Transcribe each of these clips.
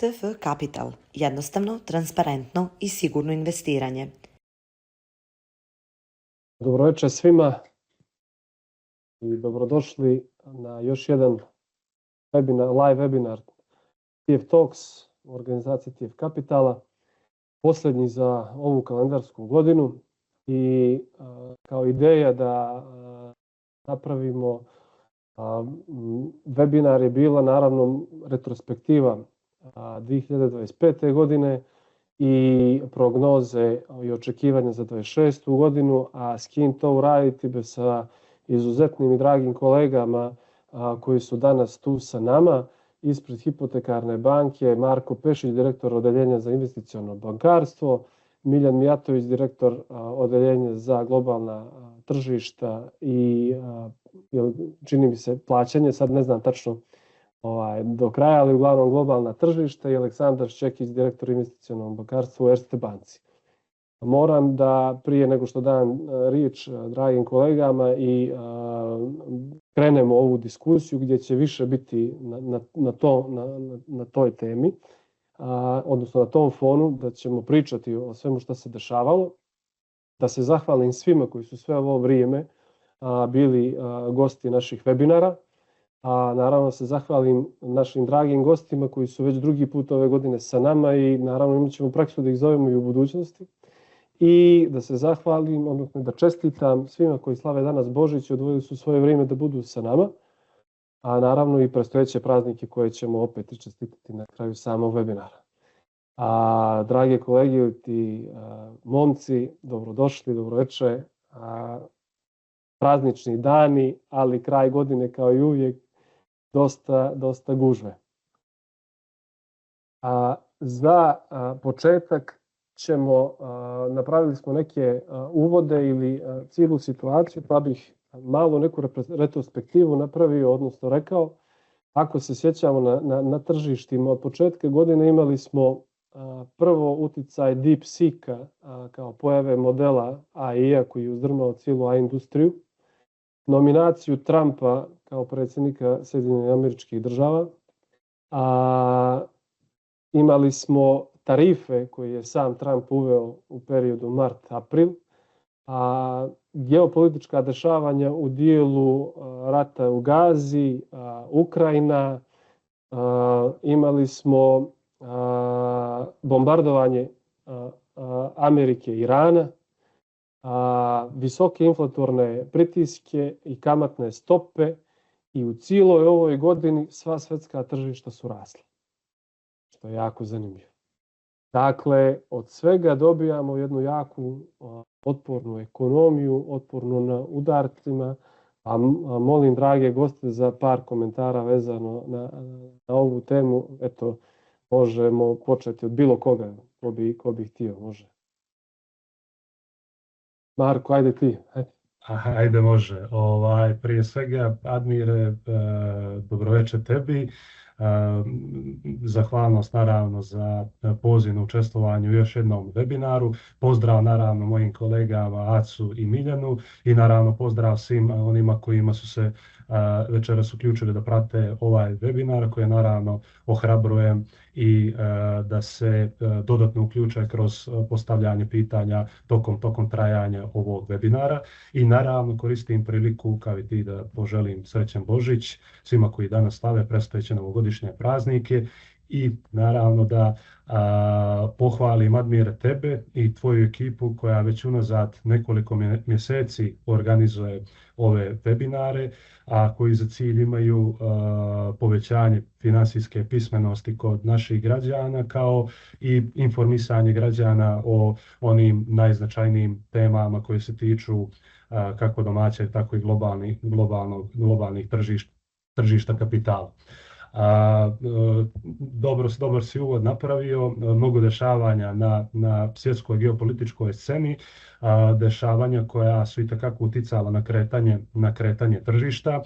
TF Capital. Jednostavno, transparentno i sigurno investiranje. Dobro večer svima i dobrodošli na još jedan live webinar TF Talks u organizaciji TF Capitala, posljednji za ovu kalendarsku godinu i kao ideja da napravimo webinar je bila naravno retrospektiva 2025. godine i prognoze i očekivanja za 2026. godinu, a s kim to uraditi bez sa izuzetnim i dragim kolegama koji su danas tu sa nama. Ispred Hipotekarne banke Marko Pešić, direktor odeljenja za investiciono bankarstvo, Miljan Mijatović, direktor odeljenja za globalna tržišta i čini mi se plaćanje, sad ne znam tačno do kraja, ali uglavnom globalna tržišta, i Aleksandar Šćekić, direktor investicionog bankarstva u Erste banci. Moram da prije nego što dam riječ dragim kolegama i krenemo ovu diskusiju gdje će više biti na toj temi, odnosno na tom fonu, da ćemo pričati o svemu što se dešavalo, da se zahvalim svima koji su sve ovo vrijeme bili gosti naših webinara, a naravno se zahvalim našim dragim gostima koji su već drugi put ove godine sa nama i naravno imat ćemo praksu da ih zovemo i u budućnosti. I da se zahvalim, odnosno da čestitam svima koji slave danas Božić i odvojili su svoje vrijeme da budu sa nama, a naravno i predstojeće praznike koje ćemo opet i čestitati na kraju samog webinara. Drage kolege i momci, dobrodošli, dobroveče. Praznični dani, ali kraj godine kao i uvijek dosta gužve. Za početak napravili smo neke uvode ili cijelu situaciju, pa bih malo neku retrospektivu napravio, odnosno rekao, ako se sjećamo na tržištima od početka godine imali smo prvo uticaj DeepSeeka kao pojave modela AI-a koji je uzdrmao cijelu AI industriju, nominaciju Trumpa kao predsjednika Sjedinjenih Američkih Država, imali smo tarife koje je sam Trump uveo u periodu mart-april, geopolitička dešavanja u dijelu rata u Gazi, Ukrajina, imali smo bombardovanje Amerike i Irana, visoke inflatorne pritiske i kamatne stope, i u cijeloj ovoj godini sva svjetska tržišta su rasla, što je jako zanimljivo. Dakle, od svega dobijamo jednu jaku otpornu ekonomiju, otpornu na udarcima, a molim drage goste za par komentara vezano na ovu temu. Eto, možemo početi od bilo koga, ko bi htio, može. Marko, ajde ti. Ajde, može. Prije svega, Admire, dobroveče tebi. Zahvalnost naravno za poziv na učestvovanje u još jednom webinaru. Pozdrav naravno mojim kolegama Acu i Miljanu i naravno pozdrav svim onima kojima su se večeras uključili da prate ovaj webinar, koji naravno ohrabrujem i da se dodatno uključe kroz postavljanje pitanja tokom trajanja ovog webinara. I naravno koristim priliku kao i ti da poželim srećan Božić svima koji danas slave predstojeće novogodišnje praznike i naravno da pohvalim Admire tebe i tvoju ekipu koja već unazad nekoliko mjeseci organizuje ove webinare, a koji za cilj imaju povećanje finansijske pismenosti kod naših građana, kao i informisanje građana o onim najznačajnijim temama koje se tiču kako domaće, tako i globalnih tržišta kapitala. Dobar si uvod napravio, mnogo dešavanja na svjetskoj geopolitičkoj sceni, dešavanja koja su itekako uticala na kretanje tržišta.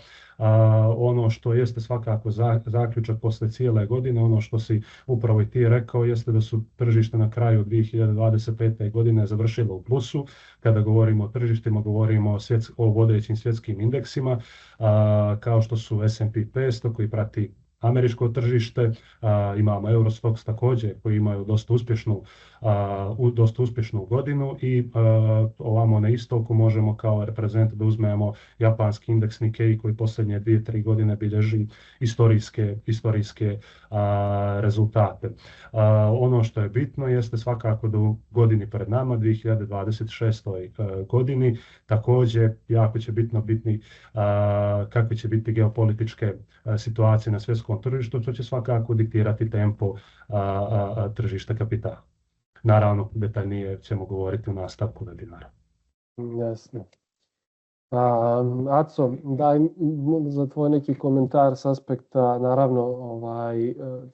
Ono što jeste svakako zaključak posle cijele godine, ono što si upravo i ti rekao, jeste da su tržište na kraju 2025. godine završilo u plusu. Kada govorimo o tržištima, govorimo o vodećim svjetskim indeksima, kao što su S&P 500 koji prati američko tržište, imamo Eurostoxx također koji imaju dosta uspješnu godinu i ovamo na istoku možemo kao reprezent da uzmemo japanski indeks Nikkei koji posljednje 2-3 godine bilježi istorijske rezultate. Ono što je bitno jeste svakako da u godini pred nama, 2026. godini, također jako će bitni kakve će biti geopolitičke situacije na svjetskom tržištu, što će svakako diktirati tempo tržišta kapitala. Naravno, detaljnije ćemo govoriti u nastavku webinara. Jasno. Aco, daj za tvoj neki komentar s aspekta, naravno,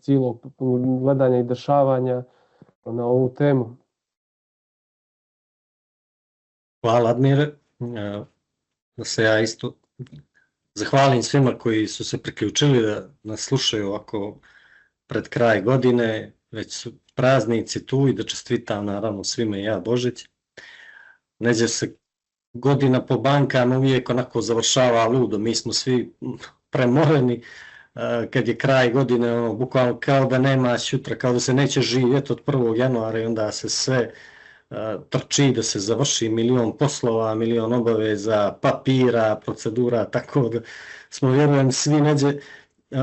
cijelog gledanja i dešavanja na ovu temu. Hvala, Admire. Da se ja isto zahvalim svima koji su se priključili da nas slušaju ovako pred kraj godine, već su praznici tu i da čestitam naravno svima i ja Božić. Neđe se godina po bankama uvijek onako završava ludo, mi smo svi premoreni kad je kraj godine, bukvalno kao da nema sutra, kao da se neće živjeti od 1. januara i onda se sve trči da se završi, milion poslova, milion obaveza, papira, procedura, tako da smo, vjerujem, svi neđe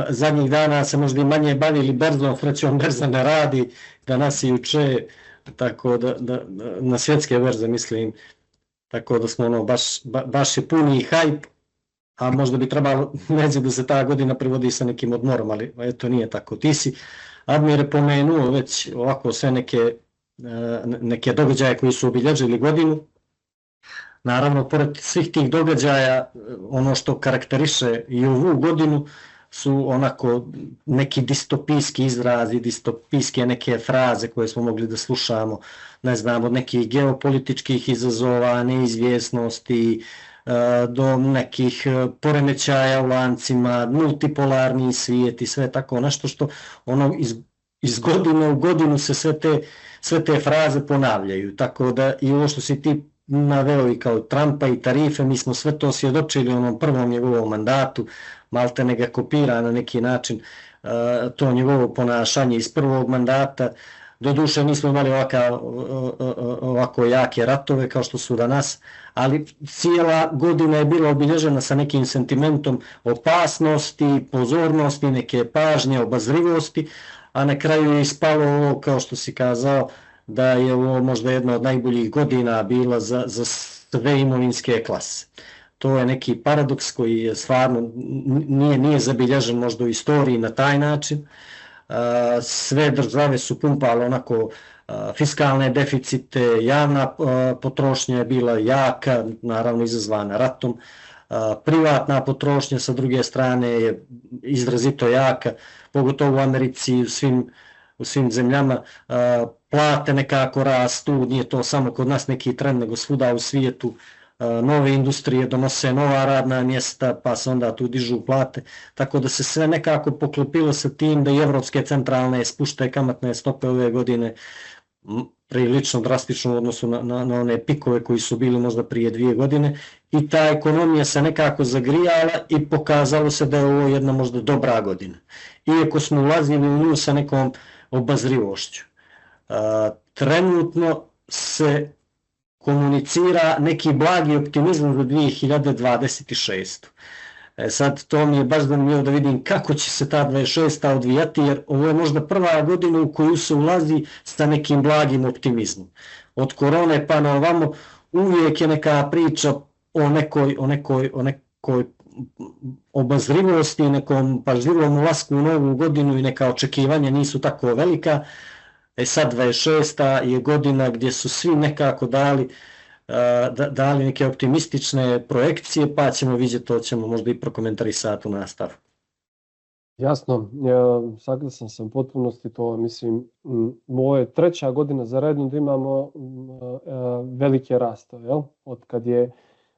zadnjih dana se možda i manje bavili berzom, srećom berza ne radi, danas i juče, tako da na svjetske berze mislim, tako da smo baš je puni hajp, a možda bi trebalo neđe da se ta godina privodi sa nekim odmorom, ali eto nije tako. Ti si, Admire, pomenuo već ovako sve neke događaje koji su obilježili godinu. Naravno, pored svih tih događaja, ono što karakteriše i ovu godinu su onako neki distopijski izrazi, distopijske neke fraze koje smo mogli da slušamo, ne znam, od nekih geopolitičkih izazova, neizvjesnosti, do nekih poremećaja u lancima, multipolarni svijet i sve tako nešto što ono iz godine u godinu se sve te fraze ponavljaju, tako da i ovo što si ti naveo i kao Trumpa i tarife, mi smo sve to svjedočili u onom prvom njegovom mandatu, malte ne ga kopira na neki način to njegovo ponašanje iz prvog mandata. Doduše nismo imali ovako jake ratove kao što su danas, ali cijela godina je bila obilježena sa nekim sentimentom opasnosti, pozornosti, neke pažnje, obazrivosti, a na kraju je ispalo ovo, kao što si kazao, da je ovo možda jedna od najboljih godina bila za sve imovinske klase. To je neki paradoks koji je stvarno nije zabilježen možda u istoriji na taj način. Sve države su pumpale onako fiskalne deficite, javna potrošnja je bila jaka, naravno izazvana ratom, privatna potrošnja sa druge strane je izrazito jaka, pogotovo u Americi i u svim zemljama. Plate nekako rastu, nije to samo kod nas neki trend, nego svuda u svijetu. Nove industrije donose nova radna mjesta, pa se onda tu dižu plate, tako da se sve nekako poklopilo sa tim da i evropske centralne spušte kamatne stope ove godine prilično drastično u odnosu na one pikove koji su bili možda prije 2 godine i ta ekonomija se nekako zagrijala i pokazalo se da je ovo jedna možda dobra godina. Iako smo ulazili u nju sa nekom obazrivošću. Trenutno se komunicira neki blagi optimizam za 2026. Sad to mi je baš zanimljivo da vidim kako će se ta 26. odvijati, jer ovo je možda prva godina u koju se ulazi sa nekim blagim optimizmom. Od korone pa na ovamo uvijek je neka priča o nekoj obazrivosti, nekom pažljivom ulasku u novu godinu i neka očekivanja nisu tako velika. Sad 26. je godina gdje su svi nekako dali neke optimistične projekcije, pa ćemo vidjeti, to ćemo možda i prokomentarisati u nastavku. Jasno, saglasan sam potpunosti, to mislim, ovo je 3. godina za redom da imamo velike rastove, od kad je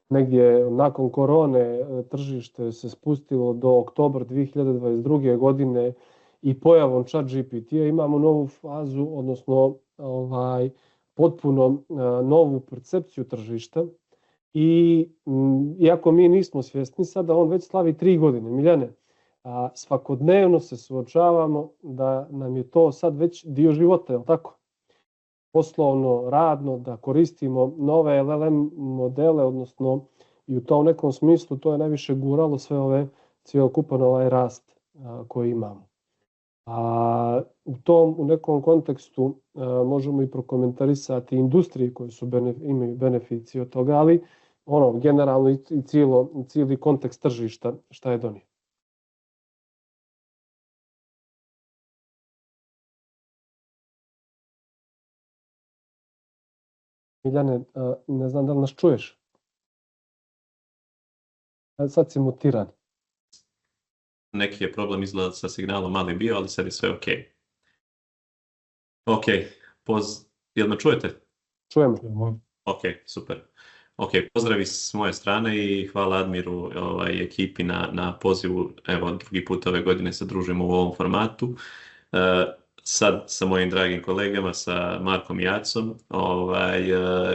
negdje nakon korone tržište se spustilo do oktobra 2022. godine i pojavom ChatGPT-a imamo novu fazu, odnosno potpuno novu percepciju tržišta. I iako mi nismo svjesni sada, on već slavi 3 godine. Miljane, svakodnevno se suočavamo da nam je to sad već dio života, je li tako? Poslovno, radno, da koristimo nove LLM modele, odnosno i u tom nekom smislu to je najviše guralo sve ove cijelokupan ovaj rast koji imamo. U nekom kontekstu možemo i prokomentarisati industrije koje imaju beneficije od toga, ali generalno i cijeli kontekst tržišta šta je donio. Miljane, ne znam da li nas čuješ? Sad si mutiran. Neki je problem izgleda sa signalom mali bio, ali sad je sve ok. Ok, jel me čujete? Čujemo. Ok, super. Ok, pozdravi s moje strane i hvala Admiru i ekipi na pozivu. Evo, drugi put ove godine se družimo u ovom formatu. Sad sa mojim dragim kolegama, sa Markom i Acom,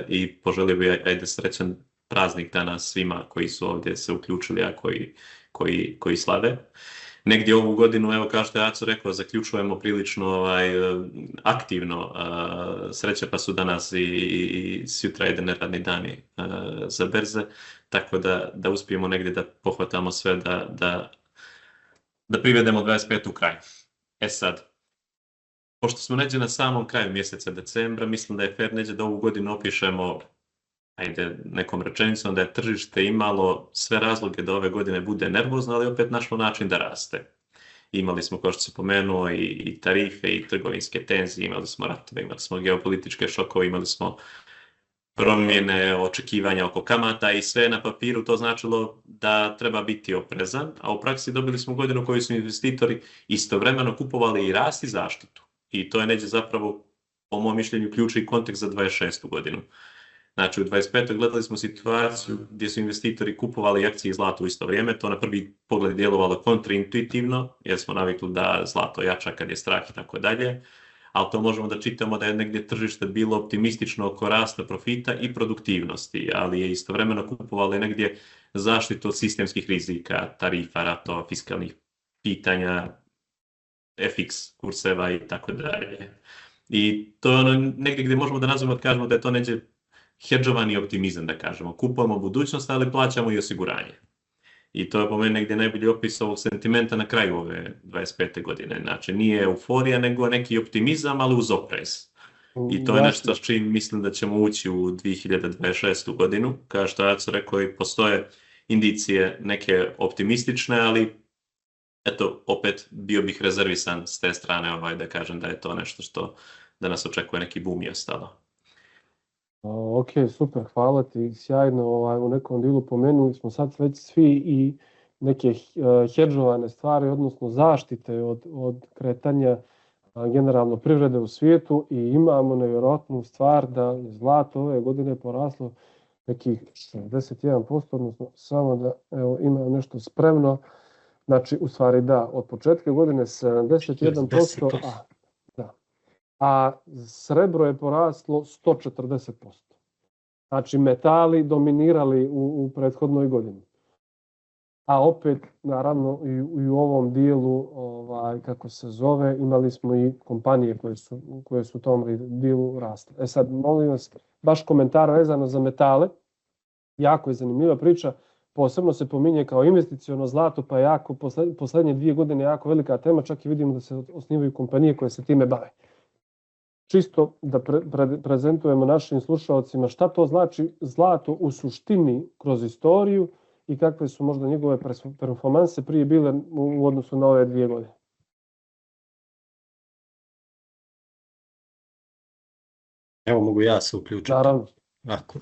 i poželio bih srećan praznik danas svima koji su ovdje se uključili, a koji slave. Negdje ovu godinu, evo kao što je Aco rekao, zaključujemo prilično aktivno. Sreće pa su danas i sutra ide neradni dani za berze, tako da uspijemo negdje da pohvatamo sve da privedemo 25. u kraj. Sad, pošto smo neđe na samom kraju mjeseca decembra, mislim da je fair neđe da ovu godinu opišemo nekom rečenicom da je tržište imalo sve razloge da ove godine bude nervozno, ali opet našlo način da raste. Imali smo, kao što se pomenuo, i tarife i trgovinske tenzije, imali smo ratove, imali smo geopolitičke šokove, imali smo promjene, očekivanja oko kamata i sve na papiru to značilo da treba biti oprezan, a u praksi dobili smo godinu koju su investitori istovremeno kupovali i rast i zaštitu. I to je neđe zapravo, po mom mišljenju, ključni kontekst za 26. godinu. Znači, u 25. gledali smo situaciju gdje su investitori kupovali akcije i zlato u isto vrijeme. To na prvi pogled djelovalo kontraintuitivno, jer smo navikli da zlato jača kad je strah i tako dalje. Ali to možemo da čitamo da je negdje tržište bilo optimistično oko rasta profita i produktivnosti, ali je istovremeno kupovali negdje zaštitu od sistemskih rizika, tarifa, ratova, fiskalnih pitanja, FX kurseva i tako dalje. I to je ono negdje gdje možemo da nazvamo, da kažemo da je to neđe hedžovani optimizam, da kažemo. Kupujemo budućnost, ali plaćamo i osiguranje. I to je po meni negdje najbolji opis ovog sentimenta na kraju ove 25. godine. Znači, nije euforija, nego neki optimizam, ali uz oprez. I to je nešto s čim mislim da ćemo ući u 2026. godinu. Kao što je Aco rekao, i postoje indicije neke optimistične, ali eto, opet bio bih rezervisan s te strane da kažem da je to nešto što da nas očekuje neki boom i ostalo. Ok, super, hvala ti, sjajno, u nekom dilu pomenuli smo sad već svi i neke hedžovane stvari, odnosno zaštite od kretanja generalno privrede u svijetu i imamo nevjerojatnu stvar da je zlato ove godine poraslo nekih 61%, odnosno samo da imam nešto spremno, znači u stvari da, od početka godine 71%, a srebro je poraslo 140%. Znači metali dominirali u prethodnoj godini. A opet, naravno, i u ovom dijelu, kako se zove, imali smo i kompanije koje su u tom dijelu rasle. Sad, molim vas, baš komentar vezano za metale. Jako je zanimljiva priča. Posebno se pominje kao investiciono zlato, pa je posljednje 2 godine jako velika tema, čak i vidimo da se osnivaju kompanije koje se time bave. Čisto da prezentujemo našim slušalcima šta to znači zlato u suštini kroz istoriju i kakve su možda njegove performanse prije bile u odnosu na ove 2 godine. Evo mogu ja se uključiti. Naravno. Ako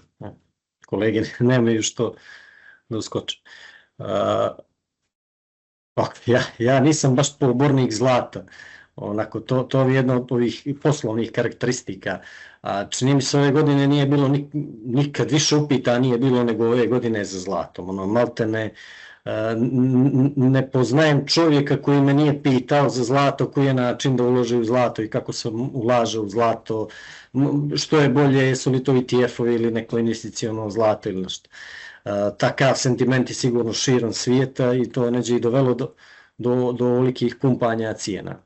kolege nemaju što da uskoče. Ja nisam baš pobornik zlata. Onako, to je jedna od ovih poslovnih karakteristika. Čini mi se ove godine nije bilo nikad više upita nije bilo nego ove godine za zlatom. Maltene ne poznajem čovjeka koji me nije pitao za zlato, koji je način da uloži u zlato i kako se ulaže u zlato, što je bolje, jesu li to ETF-ovi ili neko investiciono zlato ili nešto. Takav sentiment je sigurno širom svijeta i to neđe i dovelo do ovolikih pumpanja cijena.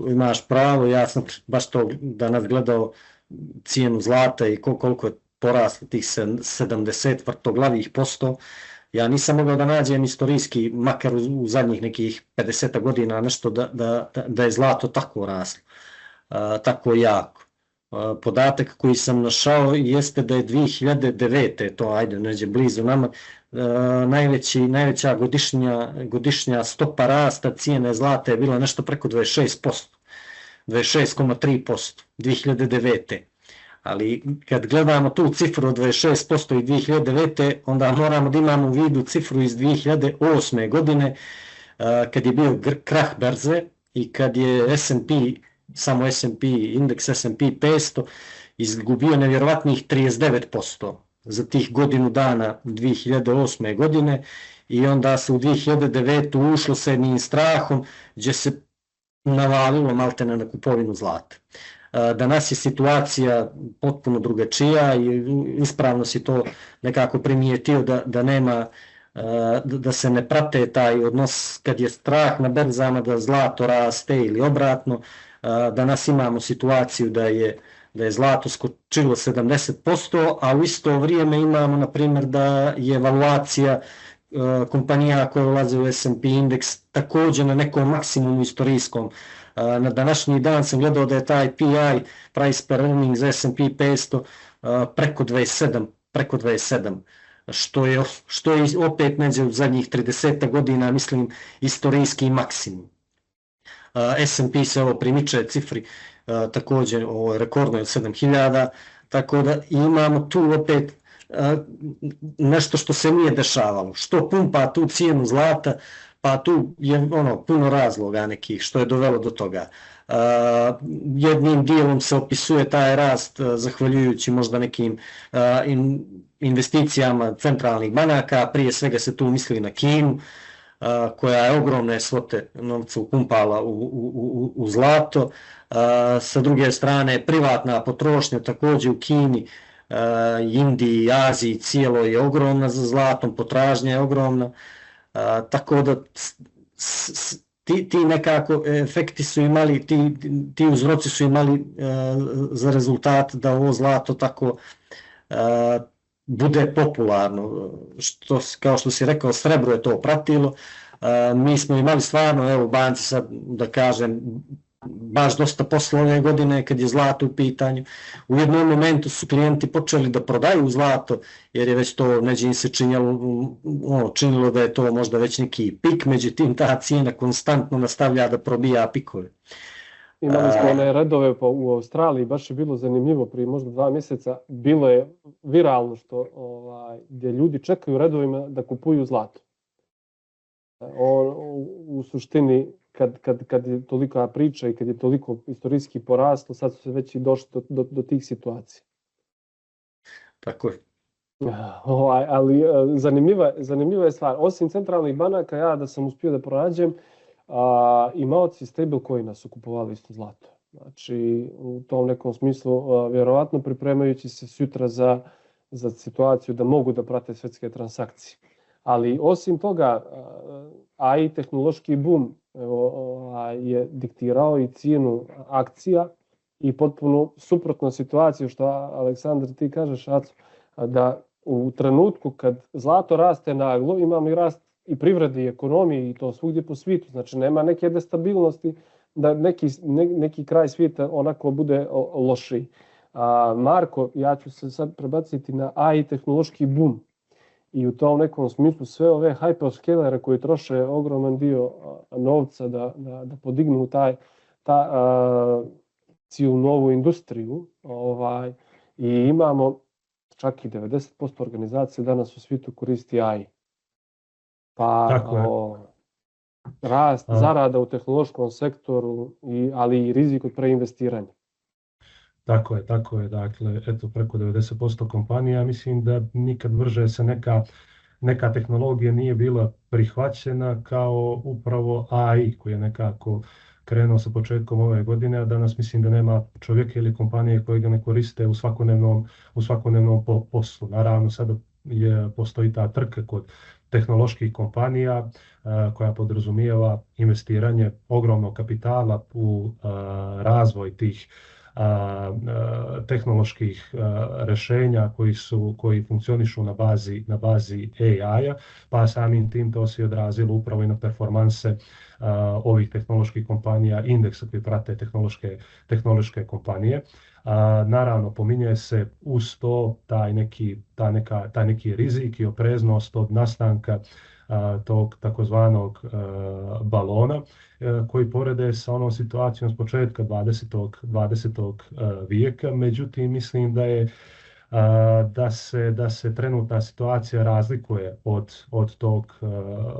Imaš pravo, ja sam baš to danas gledao cijenu zlata i koliko je poraslo tih 70 vrtoglavih posto. Ja nisam mogao da nađem istorijski, makar u zadnjih nekih 50 godina nešto da je zlato tako raslo, tako jako. Podatak koji sam našao jeste da je 2009. to ajde neđe blizu nama, najveća godišnja stopa rasta cijene zlata je bila nešto preko 26%, 26,3% 2009. Ali kad gledamo tu cifru od 26% i 2009. onda moramo da imamo u vidu cifru iz 2008. godine kad je bio krah berze i kad je samo S&P, indeks S&P 500 izgubio nevjerovatnih 39% za tih godinu dana 2008. godine i onda se u 2009. ušlo sa jednim strahom gdje se navalilo maltene na kupovinu zlata. Danas je situacija potpuno drugačija i ispravno si to nekako primijetio da nema, da se ne prate taj odnos kad je strah na berzama da zlato raste ili obratno. Danas imamo situaciju da je zlato skočilo 70%, a u isto vrijeme imamo na primjer da je evaluacija kompanija koje ulaze u S&P indeks također na nekom maksimumu istorijskom. Na današnji dan sam gledao da je taj PI, price per earning za S&P 500 preko 27, što je opet neđe u zadnjih 30 godina, mislim, istorijski maksimum. S&P se ovo primiče cifri također rekordno od 7000, tako da imamo tu opet nešto što se nije dešavalo, što pumpa tu cijenu zlata, pa tu je puno razloga nekih što je dovelo do toga. Jednim dijelom se opisuje taj rast zahvaljujući možda nekim investicijama centralnih banaka, prije svega se tu misli na Kinu, koja je ogromne svote novca upumpala u zlato. Sa druge strane, privatna potrošnja također u Kini, Indiji, Aziji cijelo je ogromna za zlatom, potražnja je ogromna, tako da ti nekako efekti su imali, ti uzroci su imali za rezultat da ovo zlato tako bude popularno, kao što si rekao, srebro je to pratilo. Mi smo imali stvarno, evo, banci sad da kažem, baš dosta posla ove godine kad je zlato u pitanju. U jednom momentu su klijenti počeli da prodaju zlato, jer je već to neđe im se činilo da je to možda već neki pik, međutim ta cijena konstantno nastavlja da probija pikove. Imali smo one redove u Australiji, baš je bilo zanimljivo, prije možda 2 mjeseca, bilo je viralno gdje ljudi čekaju redovima da kupuju zlato. U suštini, kad je tolika priča i kad je toliko istorijski poraslo, sad su se već i došli do tih situacija. Tako je. Ali zanimljiva je stvar. Osim centralnih banaka, ja da sam uspio da pronađem, imaoci stablecoina su kupovali isto zlato. Znači, u tom nekom smislu, vjerovatno pripremajući se sutra za situaciju da mogu da prate svjetske transakcije. Ali osim toga, AI tehnološki boom je diktirao i cijenu akcija i potpuno suprotno situaciju što, Aleksandar, ti kažeš, Aco, da u trenutku kad zlato raste naglo, imamo i rast i privredi i ekonomiji i to svugdje po svijetu. Znači, nema neke destabilnosti da neki kraj svijeta onako bude lošiji. Marko, ja ću se sad prebaciti na AI tehnološki boom. I u tom nekom smislu sve ove hyperscalere koji troše ogroman dio novca da podignu cijelu novu industriju. I imamo čak i 90% organizacije danas u svijetu koristi AI. rast zarada u tehnološkom sektoru, ali i rizik od preinvestiranja. Tako je. Dakle, eto, preko 90% kompanija, mislim da nikad brže se neka tehnologija nije bila prihvaćena kao upravo AI koji je nekako krenuo sa početkom ove godine, a danas mislim da nema čovjeka ili kompanije koji ga ne koriste u svakodnevnom poslu. Naravno, sada postoji ta trka kod tehnoloških kompanija koja podrazumijeva investiranje ogromnog kapitala u razvoj tih tehnoloških rješenja koji funkcionišu na bazi AI-a, pa samim tim to se odrazilo upravo i na performanse ovih tehnoloških kompanija, indeksa koji prate tehnološke kompanije. Naravno, pominje se uz to taj neki rizik i opreznost od nastanka tog takozvanog balona koji porede sa onom situacijom s početka 20. vijeka. Međutim, mislim da se trenutna situacija razlikuje od tog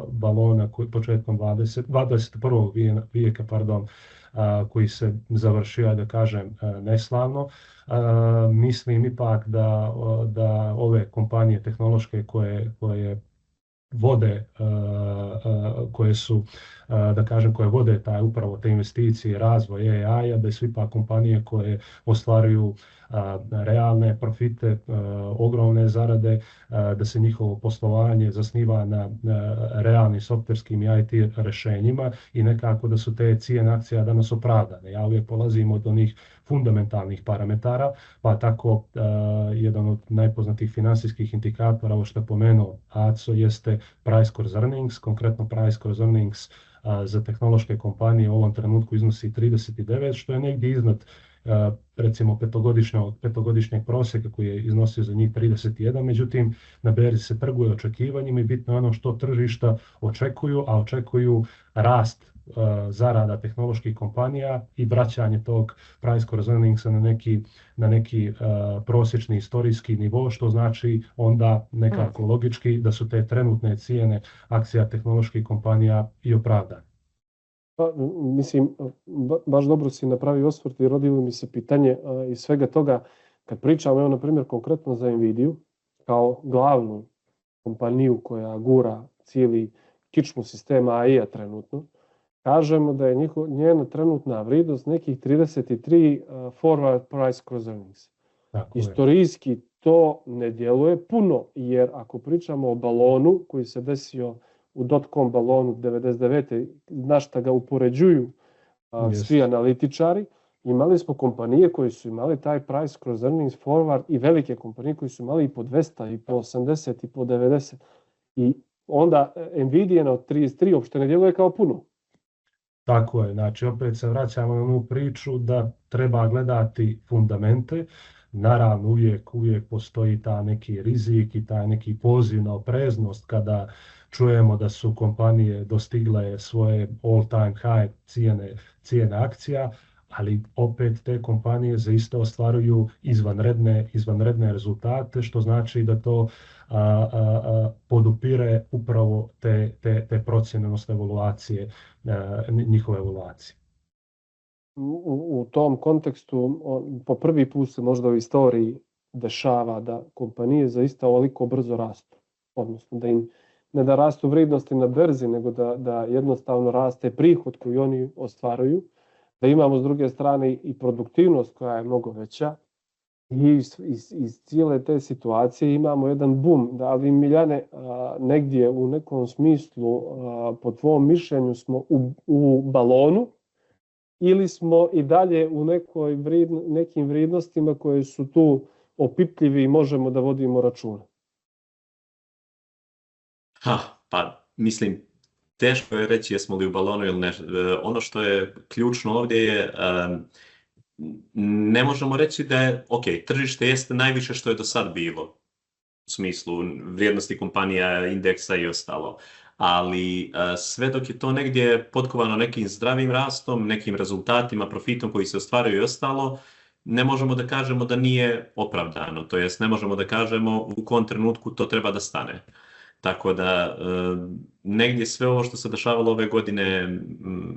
balona koji početkom 21. vijeka, koji se završio, da kažem, neslavno. Mislim ipak da ove kompanije tehnološke koje vode, koje vode upravo te investicije, razvoj AI-a, da su ipak kompanije koje ostvaruju realne profite, ogromne zarade, da se njihovo poslovanje zasniva na realnim softverskim i IT rješenjima i nekako da su te cijene akcija danas opravdane. Ja uvijek polazim od onih fundamentalnih parametara, pa tako jedan od najpoznatijih financijskih indikatora, ovo što je pomenuo Aco, jeste price cross earnings, konkretno price cross earnings za tehnološke kompanije u ovom trenutku iznosi 39, što je negdje iznad recimo petogodišnjeg prosjeka koji je iznosio za njih 31, međutim na berzi se trguje očekivanjima i bitno je ono što tržišta očekuju, a očekuju rast zarada tehnoloških kompanija i vraćanje tog price cross earningsa na neki prosječni historijski nivo, što znači onda nekako logički da su te trenutne cijene akcija tehnoloških kompanija i opravdane. Pa, mislim, baš dobro si napravio osvrt i rodilo mi se pitanje iz svega toga, kad pričamo, evo na primjer konkretno za Nvidiju, kao glavnu kompaniju koja gura cijeli kičmu sistema AI-a trenutno, kažemo da je njena trenutna vrijednost nekih 33 forward price cross earnings. Istorijski to ne djeluje puno, jer ako pričamo o balonu koji se desio u dot-com balonu 99. na šta ga upoređuju svi analitičari, imali smo kompanije koji su imali taj price cross earnings forward i velike kompanije koji su imali i po 200, i po 80, i po 90. I onda Nvidia od 33 uopšte ne djeluje kao puno. Tako je, znači opet se vraćamo na onu priču da treba gledati fundamente. Naravno, uvijek postoji ta neki rizik i ta neki poziv na opreznost kada čujemo da su kompanije dostigle svoje all-time high cijene akcija, ali opet te kompanije zaista ostvaruju izvanredne rezultate, što znači da to podupire upravo te procjene, odnosno evaluacije, njihove evaluacije. U tom kontekstu po prvi put se možda u istoriji dešava da kompanije zaista ovoliko brzo rastu. Odnosno da im ne da rastu vrijednosti na berzi, nego da jednostavno raste prihod koji oni ostvaruju, da imamo s druge strane i produktivnost koja je mnogo veća i iz cijele te situacije imamo jedan boom. Da li, Miljane, negdje u nekom smislu po tvom mišljenju smo u balonu ili smo i dalje u nekim vrijednostima koje su tu opipljivi i možemo da vodimo računa? Pa mislim, teško je reći jesmo li u balonu ili ne. Ono što je ključno ovdje je, ne možemo reći da je, tržište jeste najviše što je do sad bilo, u smislu vrijednosti kompanija, indeksa i ostalo. Ali sve dok je to negdje potkovano nekim zdravim rastom, nekim rezultatima, profitom koji se ostvaruju i ostalo, ne možemo da kažemo da nije opravdano. To jest, ne možemo da kažemo u kom trenutku to treba da stane. Tako da negdje sve ovo što se dešavalo ove godine,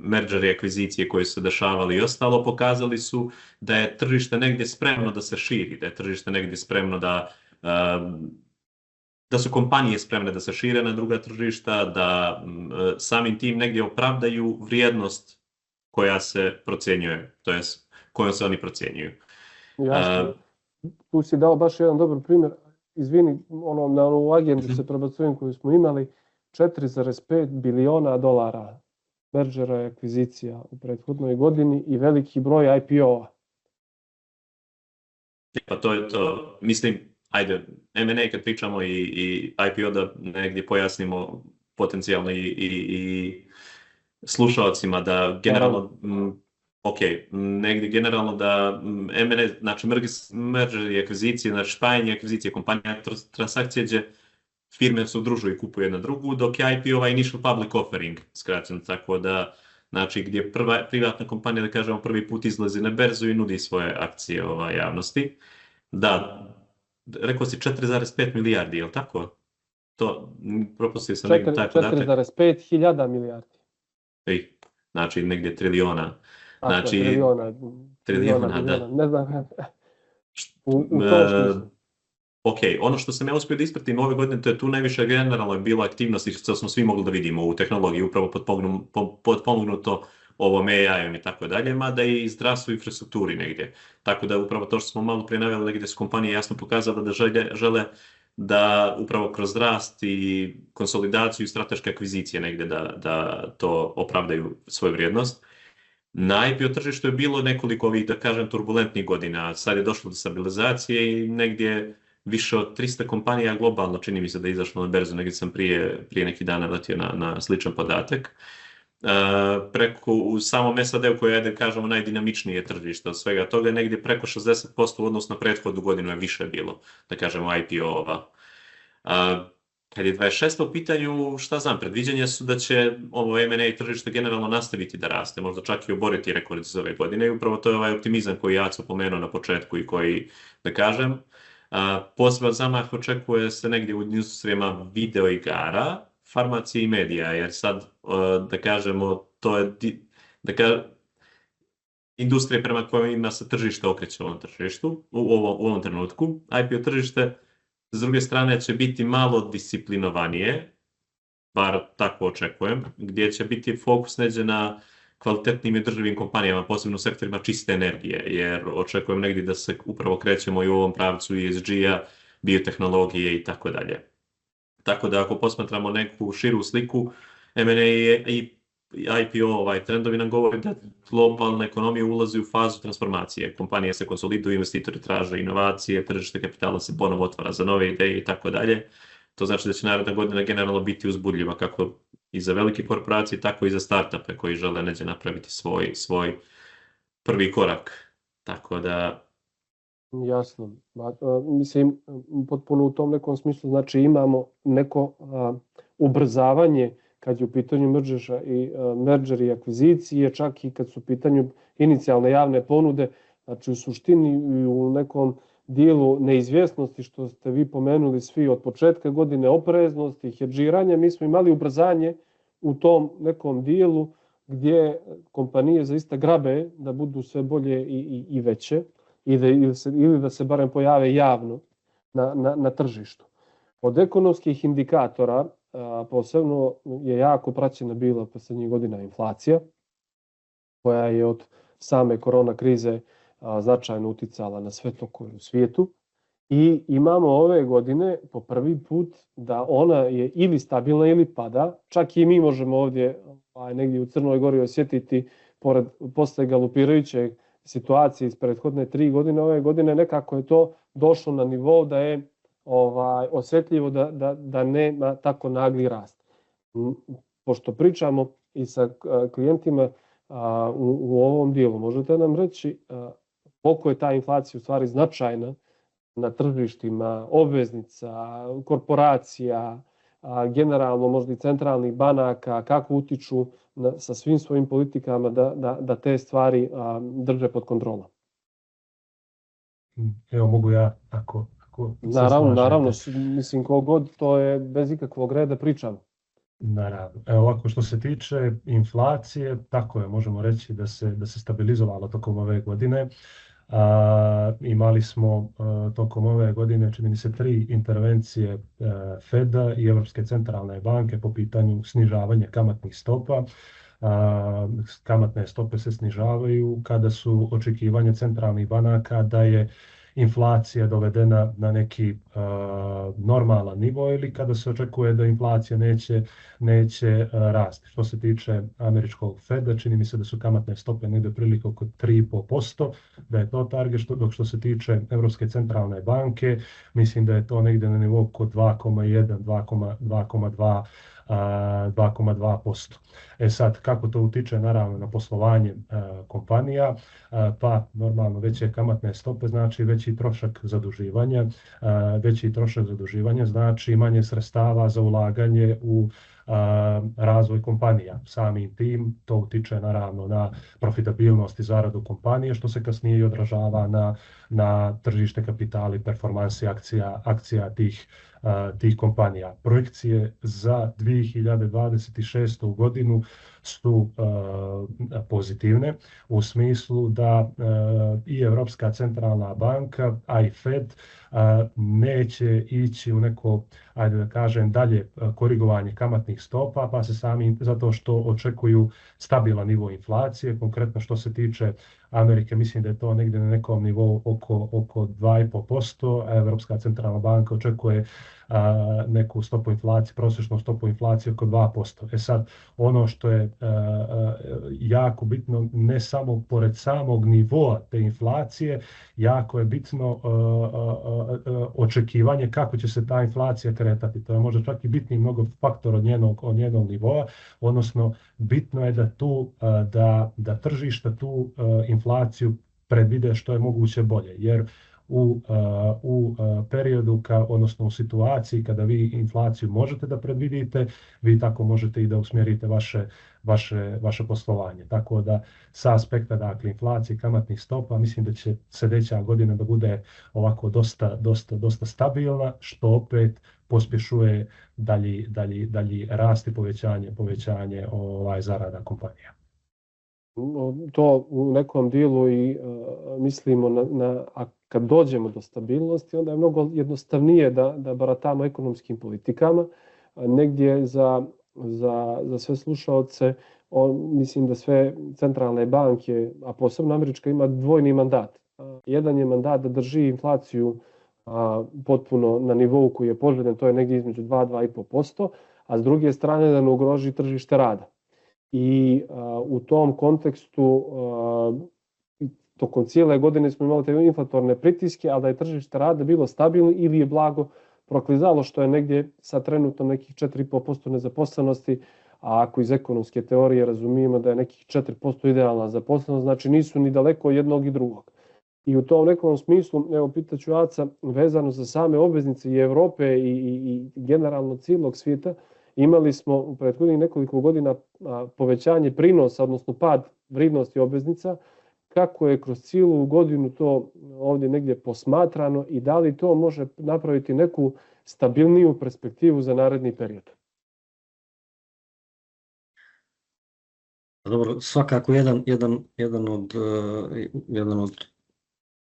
mergeri, akvizicije koje su se dešavali i ostalo, pokazali su da je tržište negdje spremno da se širi, da je tržište negdje spremno da su kompanije spremne da se šire na druga tržišta, da samim tim negdje opravdaju vrijednost koja se procjenjuje, to jest kojom se oni procjenjuju. Jasno. Tu si dao baš jedan dobar primjer. Izvini, na ovu agendu se prebacujem koju smo imali, 4,5 biliona dolara mergera i akvizicija u prethodnoj godini i veliki broj IPO-a. Pa to je to, mislim, ajde, M&A kad pričamo i IPO da negdje pojasnimo potencijalno i slušalcima da generalno, negdje generalno da M&A, znači merger i akvizicije, znači spajanje akvizicije kompanija, transakcije gdje firme se udružuju i kupuju jedna drugu, dok je IPO initial public offering, skraćeno, tako da, znači gdje privatna kompanija, da kažemo, prvi put izlazi na berzu i nudi svoje akcije javnosti. Da, rekao si 4,5 milijardi, je li tako? To, propustio sam negdje taj podatak. 4,5 hiljada milijardi. Znači negdje trilijona. Znači, trilijona, da. Ne znam, u tom smislu. Ok, ono što sam ja uspio da ispratim ove godine, to je tu najviše generalno je bila aktivnost što smo svi mogli da vidimo u tehnologiji, upravo potpomognuto ovom AI-om i tako dalje, mada i zdravstvu i infrastrukturi negdje. Tako da upravo to što smo malo prije naveli gdje su kompanije jasno pokazale da žele da upravo kroz rast i konsolidaciju i strateške akvizicije negdje da to opravdaju svoju vrijednost. Na IPO tržištu je bilo nekoliko ovih, da kažem, turbulentnih godina. Sad je došlo do stabilizacije i negdje više od 300 kompanija globalno, čini mi se da je izašlo na berzu, negdje sam prije neki dana letio na sličan podatak. U samom SAD-u koje je, da kažemo, najdinamičnije tržište od svega toga je negdje preko 60% u odnosu na prethodnu godinu je više bilo, da kažemo, IPO-ova. Kad je 26. u pitanju, šta znam, predviđanja su da će ovo M&A tržište generalno nastaviti da raste, možda čak i oboriti rekord iz ove godine i upravo to je ovaj optimizam koji ja sam pomenuo na početku i koji, da kažem, poseban zamah očekuje se negdje u industrijama video igara, farmacije i medija, jer sad, da kažemo, to je industrija prema kojima se tržište okreće u ovom tržištu, u ovom trenutku. IPO tržište, s druge strane, će biti malo disciplinovanije, bar tako očekujem, gdje će biti fokus neđe na kvalitetnim i održivim kompanijama, posebno u sektorima čiste energije, jer očekujem negdje da se upravo krećemo i u ovom pravcu ESG-a, biotehnologije i tako dalje. Tako da ako posmatramo neku širu sliku, M&A i IPO trendovi nam govori da globalna ekonomija ulazi u fazu transformacije. Kompanije se konsoliduju, investitori traže inovacije, tržište kapitala se ponovo otvara za nove ideje i tako dalje. To znači da će naredna godina generalno biti uzbudljiva kako i za velike korporacije, tako i za startupe koji žele neđe napraviti svoj prvi korak. Tako da... Jasno. Mislim, potpuno u tom nekom smislu, znači imamo neko ubrzavanje kad je u pitanju merger i akvizicije, čak i kad su u pitanju inicijalne javne ponude, znači u suštini i u nekom dijelu neizvjesnosti što ste vi pomenuli svi od početka godine, opreznosti, hedžiranja, mi smo imali ubrzanje u tom nekom dijelu gdje kompanije zaista grabe da budu sve bolje i veće ili da se barem pojave javno na tržištu. Od ekonomskih indikatora posebno je jako praćena bila posljednjih godina inflacija, koja je od same korona krize značajno uticala na sve tokove u svijetu. I imamo ove godine po prvi put da ona je ili stabilna ili pada. Čak i mi možemo ovdje negdje u Crnoj Gori osjetiti, posle galopirajuće situacije iz prethodne 3 godine, ove godine nekako je to došlo na nivo da je osjetljivo da nema tako nagli rast. Pošto pričamo i sa klijentima u ovom dijelu, možete nam reći koliko je ta inflacija u stvari značajna na tržištima obveznica, korporacija, generalno možda i centralnih banaka, kako utiču sa svim svojim politikama da te stvari drže pod kontrolom? Evo mogu ja, ako Naravno, mislim kogod to je bez ikakvog reda pričam. Naravno. Evo ovako, što se tiče inflacije, tako je, možemo reći da se stabilizovala tokom ove godine. Imali smo tokom ove godine, čini mi se, 3 intervencije Feda i Europske centralne banke po pitanju snižavanja kamatnih stopa. Kamatne stope se snižavaju kada su očekivanja centralnih banaka da je inflacija dovedena na neki normalan nivo ili kada se očekuje da inflacija neće rasti. Što se tiče američkog Feda, čini mi se da su kamatne stope negdje prilike oko 3,5%, da je to target, dok što se tiče Europske centralne banke, mislim da je to negdje na nivou oko 2,1, 2,2%. Sad, kako to utiče naravno na poslovanje kompanija, pa normalno veće kamatne stope znači veći trošak zaduživanja. Veći trošak zaduživanja znači manje sredstava za ulaganje u razvoj kompanija. Samim tim to utiče naravno na profitabilnost i zaradu kompanije, što se kasnije i odražava na tržište kapitala i performansi akcija tih kompanija. Projekcije za 2026. godinu su pozitivne u smislu da i Europska centralna banka, a i Fed neće ići u neko, ajde da kažem, dalje korigovanje kamatnih stopa, pa se sami zato što očekuju stabilan nivo inflacije. Konkretno što se tiče Amerike, mislim da je to negdje na nekom nivou oko 2,5%, a Europska centralna banka očekuje neku stopu inflacije, prosječnu stopu inflacije oko 2%. Sad, ono što je jako bitno, ne samo pored samog nivoa te inflacije, jako je bitno očekivanje kako će se ta inflacija kretati. To je možda čak i bitniji mnogo faktor od njenog nivoa, odnosno bitno je da tržišta tu inflaciju predvide što je moguće bolje, jer u periodu, odnosno u situaciji kada vi inflaciju možete da predvidite, vi tako možete i da usmjerite vaše poslovanje. Tako da sa aspekta, dakle, inflacije, kamatnih stopa, mislim da će sljedeća godina da bude ovako dosta stabilna, što opet pospješuje dalji rast i povećanje zarada kompanija. To u nekom dijelu i mislimo a kad dođemo do stabilnosti, onda je mnogo jednostavnije da baratamo ekonomskim politikama. Negdje za sve slušaoce, mislim da sve centralne banke, a posebno američka, ima dvojni mandat. Jedan je mandat da drži inflaciju potpuno na nivou koji je poželjen, to je negdje između 2-2,5%, a s druge strane da ne ugroži tržište rada. I u tom kontekstu tokom cijele godine smo imali te inflatorne pritiske, a da je tržište rada bilo stabilno ili je blago proklizalo, što je negdje sa trenutno nekih 4,5% nezaposlenosti, a ako iz ekonomske teorije razumijemo da je nekih 4% idealna zaposlenost, znači nisu ni daleko jednog i drugog. I u tom nekom smislu, evo pitaću Aca, vezano za same obveznice i Europe i generalno cijelog svijeta, imali smo u prethodnih nekoliko godina povećanje prinosa, odnosno pad vrijednosti obveznica. Kako je kroz cijelu godinu to ovdje negdje posmatrano i da li to može napraviti neku stabilniju perspektivu za naredni period? Dobro, svakako jedan od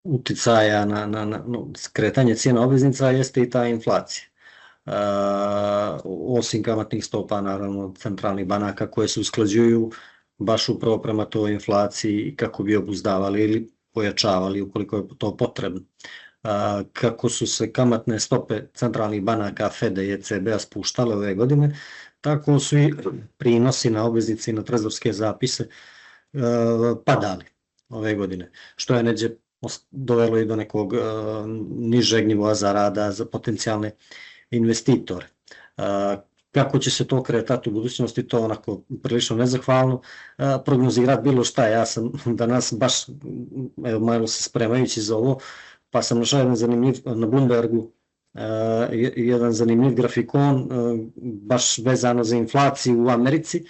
uticaja na kretanje cijena obveznica jeste i ta inflacija. Osim kamatnih stopa, naravno, centralnih banaka koje se usklađuju baš upravo prema toj inflaciji kako bi obuzdavali ili pojačavali ukoliko je to potrebno. Kako su se kamatne stope centralnih banaka Feda i ECB-a spuštale ove godine, tako su i prinosi na obveznice i na trezorske zapise padali ove godine, što je neđe dovelo i do nekog nižeg nivoa zarada za potencijalne investitore. Kako će se to kretati u budućnosti, to onako prilično nezahvalno prognozirati bilo šta. Ja sam danas baš, evo, malo se spremajući za ovo, pa sam našao na Bloombergu jedan zanimljiv grafikon baš vezano za inflaciju u Americi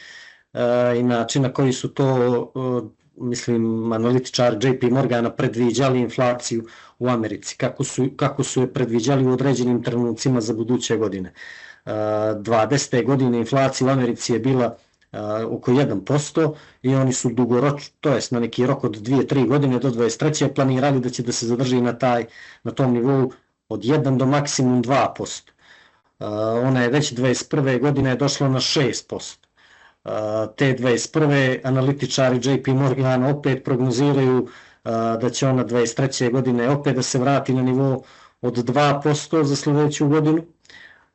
i način na koji su to mislim, analitičari JP Morgana predviđali inflaciju u Americi, kako su je predviđali u određenim trenucima za buduće godine. 20. godine inflacija u Americi je bila oko 1% i oni su dugoročno, to jest na neki rok od 2-3 godine do 23. planirali da će da se zadrži na tom nivou od 1 do maksimum 2%. Ona je već 21. godine došla na 6%. Te 21. analitičari JP Morgan opet prognoziraju da će ona 23. godine opet da se vrati na nivo od 2% za sljedeću godinu.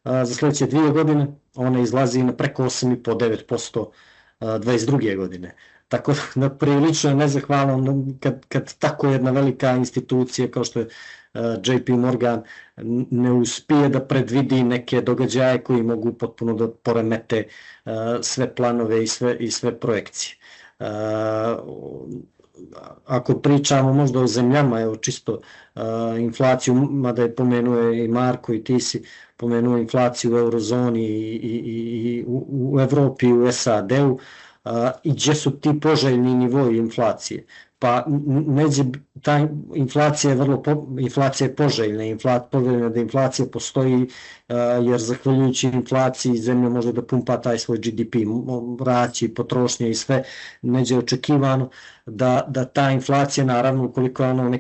Za sljedeće 2 godine ona izlazi na preko 8,5-9% 22. godine. Tako da prilično je nezahvalno kad tako jedna velika institucija kao što je JP Morgan ne uspije da predvidi neke događaje koji mogu potpuno da poremete sve planove i sve projekcije. Ako pričamo možda o zemljama, evo čisto inflaciju, mada je pomenuo i Marko i ti si pomenuo inflaciju u eurozoni i u Evropi i u SAD-u, i gdje su ti poželjni nivoji inflacije. Pa ta inflacija je poželjna, poželjna da inflacija postoji jer zahvaljujući inflaciji zemlja može da pumpa taj svoj GDP, raći potrošnje i sve, neđe je očekivano da ta inflacija, naravno ukoliko je ona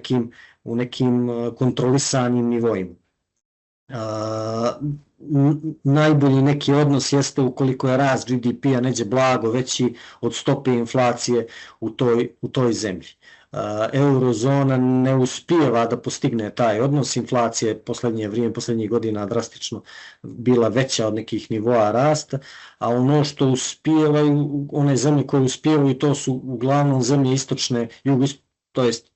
u nekim kontrolisanim nivoima. Najbolji neki odnos jeste ukoliko je rast GDP-a neđe blago veći od stope inflacije u toj zemlji. Eurozona ne uspijeva da postigne taj odnos, inflacija je poslednjih godina drastično bila veća od nekih nivoa rasta, a ono što uspijevaju, one zemlje koje uspijevaju, to su uglavnom zemlje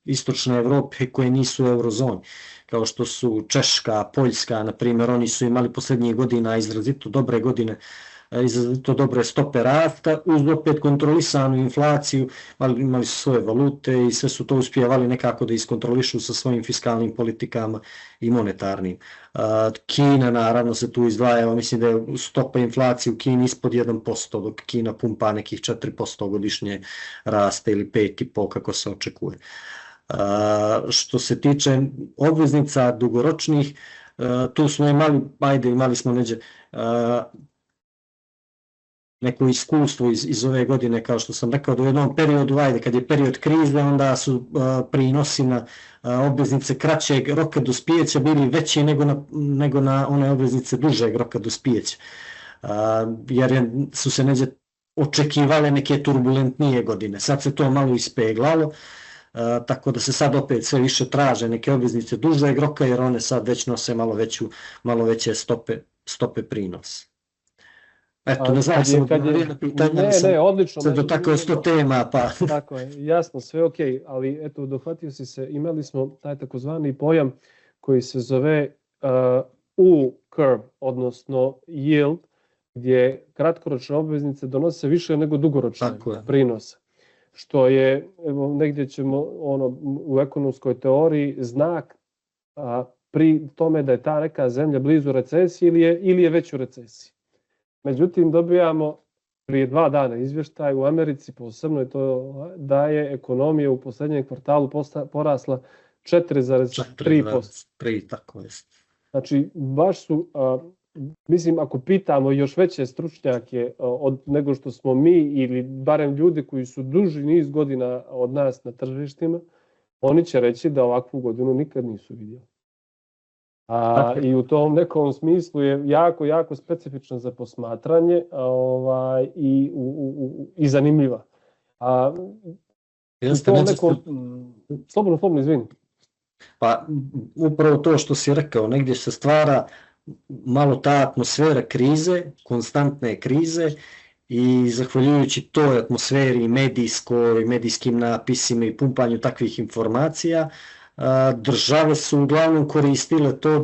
istočne Evrope koje nisu u eurozoni, kao što su Češka, Poljska, na primjer, oni su imali poslednjih godina izrazito dobre godine, izrazito dobre stope rasta, uz opet kontrolisanu inflaciju, imali su svoje valute i sve su to uspijevali nekako da iskontrolišu sa svojim fiskalnim politikama i monetarnim. Kina naravno se tu izdvaja, mislim da je stopa inflacije u Kini ispod 1%, dok Kina pumpa nekih 4% godišnje raste ili 5,5% kako se očekuje. Što se tiče obveznica dugoročnih, tu smo imali smo neko iskustvo iz ove godine, kao što sam rekao, da u jednom periodu, kad je period krize, onda su prinosi na obveznice kraćeg roka dospijeća bili veći nego na one obveznice dužeg roka dospijeća, jer su se neđe očekivale neke turbulentnije godine. Sad se to malo ispeglalo, tako da se sad opet sve više traže neke obveznice dužeg roka, jer one sad već nose malo veće stope prinosa. Eto, ne znam, sam odgovorio na pitanje, odlično. Sad dotakao 100 tema, pa... Tako je, jasno, sve ok, ali eto, dohvatio si se, imali smo taj takozvani pojam koji se zove U-curve, odnosno yield, gdje kratkoročne obveznice donose više nego dugoročne prinose. Što je, evo, negdje ćemo u ekonomskoj teoriji znak pri tome da je ta neka zemlja blizu recesiji ili je već u recesiji. Međutim, dobijamo prije 2 dana izvještaj u Americi, posebno je to da je ekonomija u posljednjem kvartalu porasla 4,3%. Tako je. Znači, baš su, mislim, ako pitamo još veće stručnjake nego što smo mi, ili barem ljudi koji su duži niz godina od nas na tržištima, oni će reći da ovakvu godinu nikad nisu vidjeli. I u tom nekom smislu je jako, jako specifična za posmatranje i zanimljiva. Slobodno, izvini. Pa upravo to što si rekao, negdje se stvara malo ta atmosfera krize, konstantne krize, i zahvaljujući toj atmosferi medijskoj, medijskim napisima i pumpanju takvih informacija, države su uglavnom koristile to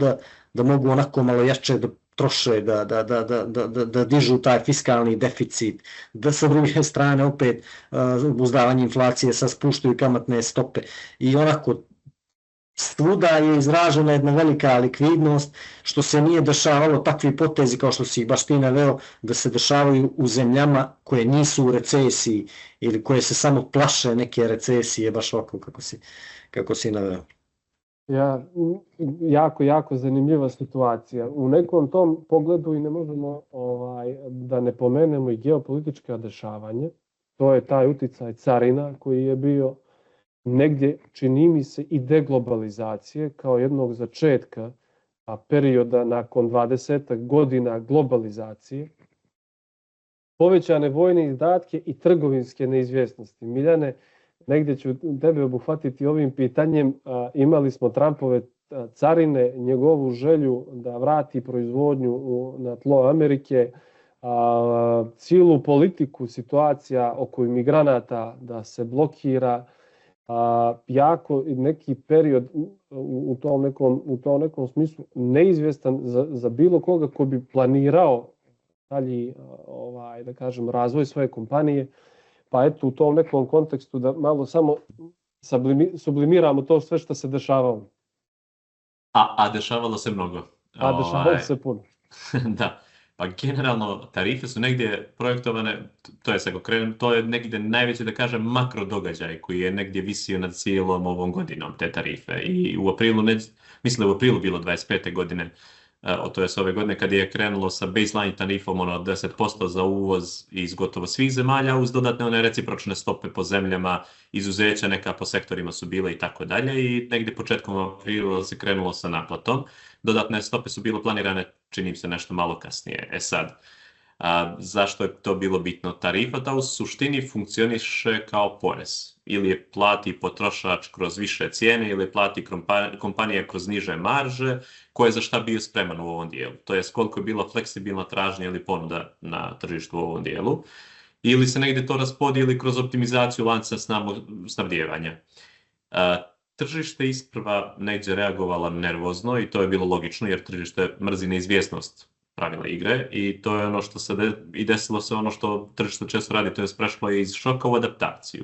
da mogu onako malo jače da troše, da dižu taj fiskalni deficit, da sa druge strane opet uzdavanje inflacije sad spuštaju kamatne stope i onako svuda je izražena jedna velika likvidnost, što se nije dešavalo takvi potezi kao što si ih baš ti naveo, da se dešavaju u zemljama koje nisu u recesiji ili koje se samo plaše neke recesije, baš ovako kako si naveo. Jako zanimljiva situacija. U nekom tom pogledu i ne možemo da ne pomenemo i geopolitička dešavanja. To je taj uticaj carina koji je bio negdje, čini mi se, i deglobalizacije kao jednog začetka perioda nakon 20 godina globalizacije. Povećane vojne izdatke i trgovinske neizvjesnosti. Miljane, negdje ću tebe obuhvatiti ovim pitanjem. Imali smo Trumpove carine, njegovu želju da vrati proizvodnju na tlo Amerike, cijelu politiku situacija oko imigranata da se blokira, jako neki period u tom nekom smislu neizvjestan za bilo koga ko bi planirao dalji, da kažem, razvoj svoje kompanije. Pa eto, u tom nekom kontekstu da malo samo sublimiramo to sve što se dešavalo. A dešavalo se mnogo. Dešavalo se puno. Da, pa generalno tarife su negdje projektovane, to je negdje najveći, da kažem, makro događaj koji je negdje visio nad cijelom ovom godinom, te tarife. I u aprilu, mislim da u aprilu bilo 25. godine, to je s ove godine kad je krenulo sa baseline tarifom od 10% za uvoz iz gotovo svih zemalja uz dodatne one recipročne stope po zemljama, izuzeća neka po sektorima su bile i tako dalje i negdje početkom aprila se krenulo sa naplatom. Dodatne stope su bile planirane, čini se, nešto malo kasnije. Sad, zašto je to bilo bitno? Tarifa ta u suštini funkcioniše kao porez. Ili je plati potrošač kroz više cijene ili plati kompanija kroz niže marže, ko je za šta bio spreman u ovom dijelu. To je koliko je bila fleksibilna tražnja ili ponuda na tržištu u ovom dijelu. Ili se negdje to raspodijeli kroz optimizaciju lanca snabdijevanja. Tržište isprva negdje reagovala nervozno i to je bilo logično jer tržište mrzi neizvjesnost pravila igre i to je ono što se desilo se ono što tržište često radi, to je prešlo iz šoka u adaptaciju.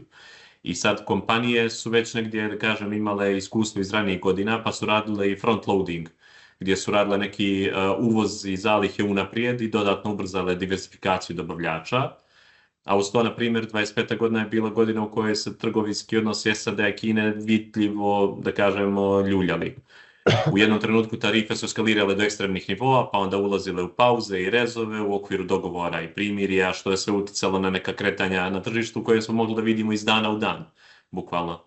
I sad kompanije su već negdje, da kažem, imale iskustvo iz ranijih godina pa su radile i front loading gdje su radile neki uvoz i zalihe unaprijed i dodatno ubrzale diversifikaciju dobavljača. A uz to, na primjer, 25. godina je bila godina u kojoj se trgovinski odnosi SAD-a i Kine vidljivo, da kažemo, ljuljali. U jednom trenutku tarife su eskalirale do ekstremnih nivoa, pa onda ulazile u pauze i rezove u okviru dogovora i primirja, što je sve uticalo na neka kretanja na tržištu koje smo mogli da vidimo iz dana u dan, bukvalno.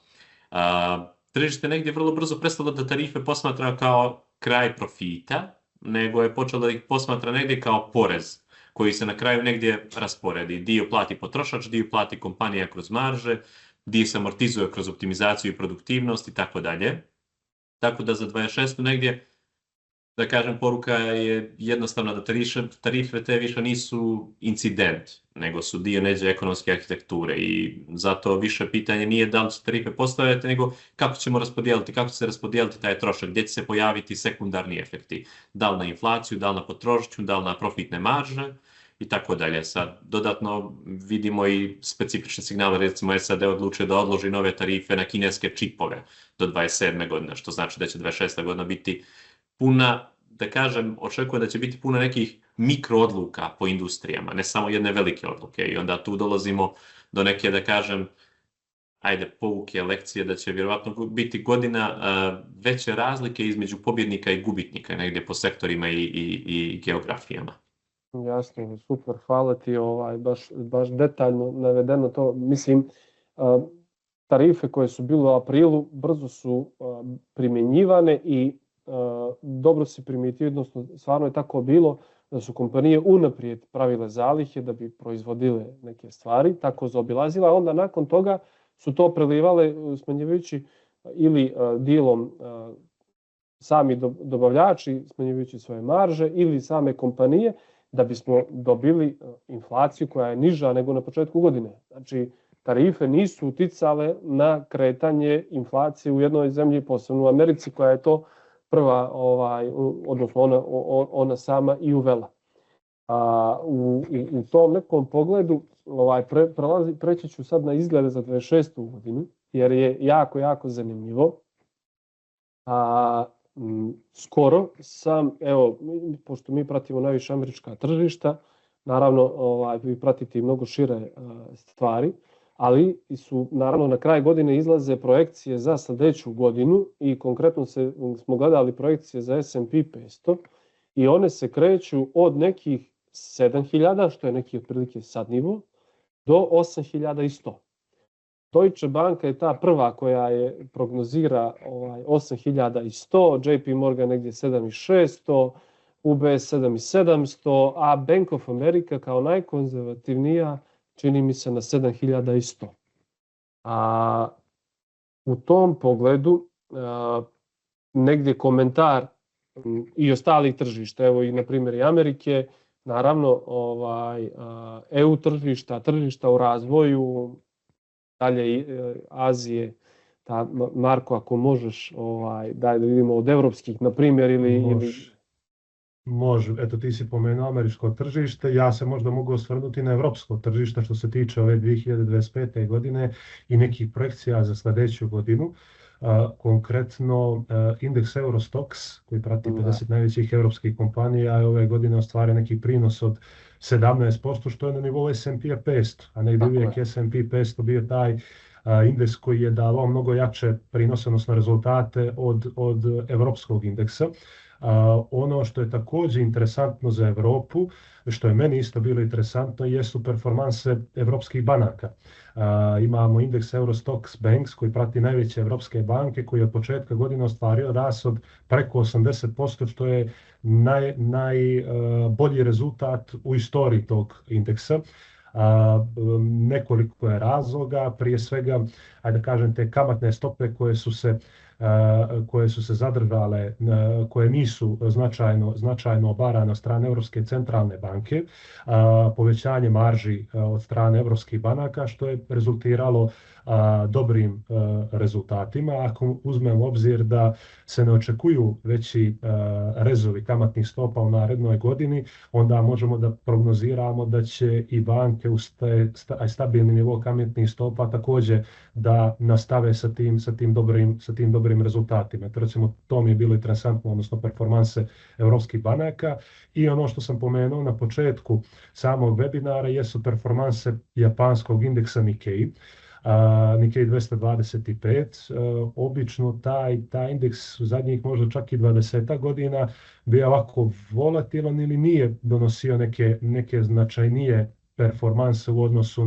Tržište negdje vrlo brzo prestalo da tarife posmatra kao kraj profita, nego je počelo da ih posmatra negdje kao porez, koji se na kraju negdje rasporedi. Dio plati potrošač, dio plati kompanija kroz marže, dio se amortizuje kroz optimizaciju i produktivnost i tako dalje. Tako da za 26. negdje, da kažem, poruka je jednostavna da tarife te više nisu incident, nego su dio neđe ekonomske arhitekture i zato više pitanje nije da li će tarife postojati, nego kako ćemo raspodijeliti, kako će se raspodijeliti taj trošak, gdje će se pojaviti sekundarni efekti, da li na inflaciju, da li na potrošnju, da li na profitne marže i tako dalje. Sad, dodatno vidimo i specifične signale, recimo SAD odlučio da odloži nove tarife na kineske čipove do 27. godine, što znači da će 26. godina biti puna, da kažem, očekuje da će biti puno nekih mikro odluka po industrijama, ne samo jedne velike odluke i onda tu dolazimo do neke, da kažem, pouke, lekcije, da će vjerovatno biti godina veće razlike između pobjednika i gubitnika, negdje po sektorima i geografijama. Jasno, super, hvala ti, baš detaljno navedeno to. Mislim, tarife koje su bile u aprilu brzo su primjenjivane i dobro si primijetio, odnosno stvarno je tako bilo da su kompanije unaprijed pravile zalihe da bi proizvodile neke stvari, tako zaobilazile, a onda nakon toga su to prelivale smanjivajući ili dijelom sami dobavljači smanjivajući svoje marže ili same kompanije da bismo dobili inflaciju koja je niža nego na početku godine. Znači, tarife nisu uticale na kretanje inflacije u jednoj zemlji, posebno u Americi, koja je to prva, odnosno ona sama i uvela. U tom nekom pogledu preći ću sad na izglede za 26. godinu, jer je jako zanimljivo. skoro evo, pošto mi pratimo najviše američka tržišta, naravno vi pratite i mnogo šire stvari, ali su naravno na kraj godine izlaze projekcije za sljedeću godinu i konkretno smo gledali projekcije za S&P 500 i one se kreću od nekih 7.000, što je neki otprilike sad nivo, do 8.100. Deutsche Banka je ta prva koja je prognozira 8.100, JP Morgan negdje 7.600, UBS 7.700, a Bank of America kao najkonzervativnija čini mi se na 7.100. A u tom pogledu negdje komentar i ostalih tržišta, evo i na primjer i Amerike, naravno EU tržišta u razvoju, dalje Azije, Marko, ako možeš, da vidimo od evropskih, na primjer, ili... Može, eto ti si pomenuo američko tržište, ja se možda mogu osvrnuti na evropsko tržište što se tiče ove 2025. godine i nekih projekcija za sljedeću godinu. Konkretno indeks Eurostoxx koji prati 50 najvećih europskih kompanija je ove godine ostvario neki prinos od 17%, što je na nivou S&P 500, a negdje uvijek S&P 500 bio taj indeks koji je davao mnogo jače prinose, odnosno rezultate od evropskog indeksa. Ono što je također interesantno za Europu, što je meni isto bilo interesantno, jesu performanse evropskih banaka. Imamo indeks Eurostoxx Banks koji prati najveće evropske banke, koji je od početka godine ostvario rast od preko 80%, što je najbolji rezultat u istoriji tog indeksa. Nekoliko je razloga, prije svega, ajde da kažem, te kamatne stope koje su se zadržale, koje nisu značajno obarane od strane Europske centralne banke, povećanje marži od strane europskih banaka, što je rezultiralo dobrim rezultatima. Ako uzmemo u obzir da se ne očekuju veći rezovi kamatnih stopa u narednoj godini, onda možemo da prognoziramo da će i banke uz stabilni nivo kamatnih stopa također da nastave sa tim dobrim rezultatima. Recimo, to mi je bilo interesantno, odnosno performanse evropskih banaka. I ono što sam pomenuo na početku samog webinara jesu performanse japanskog indeksa Nikkei. Nikkei 225, obično taj indeks u zadnjih možda čak i 20 godina bio ovako volatilan ili nije donosio neke značajnije performanse u odnosu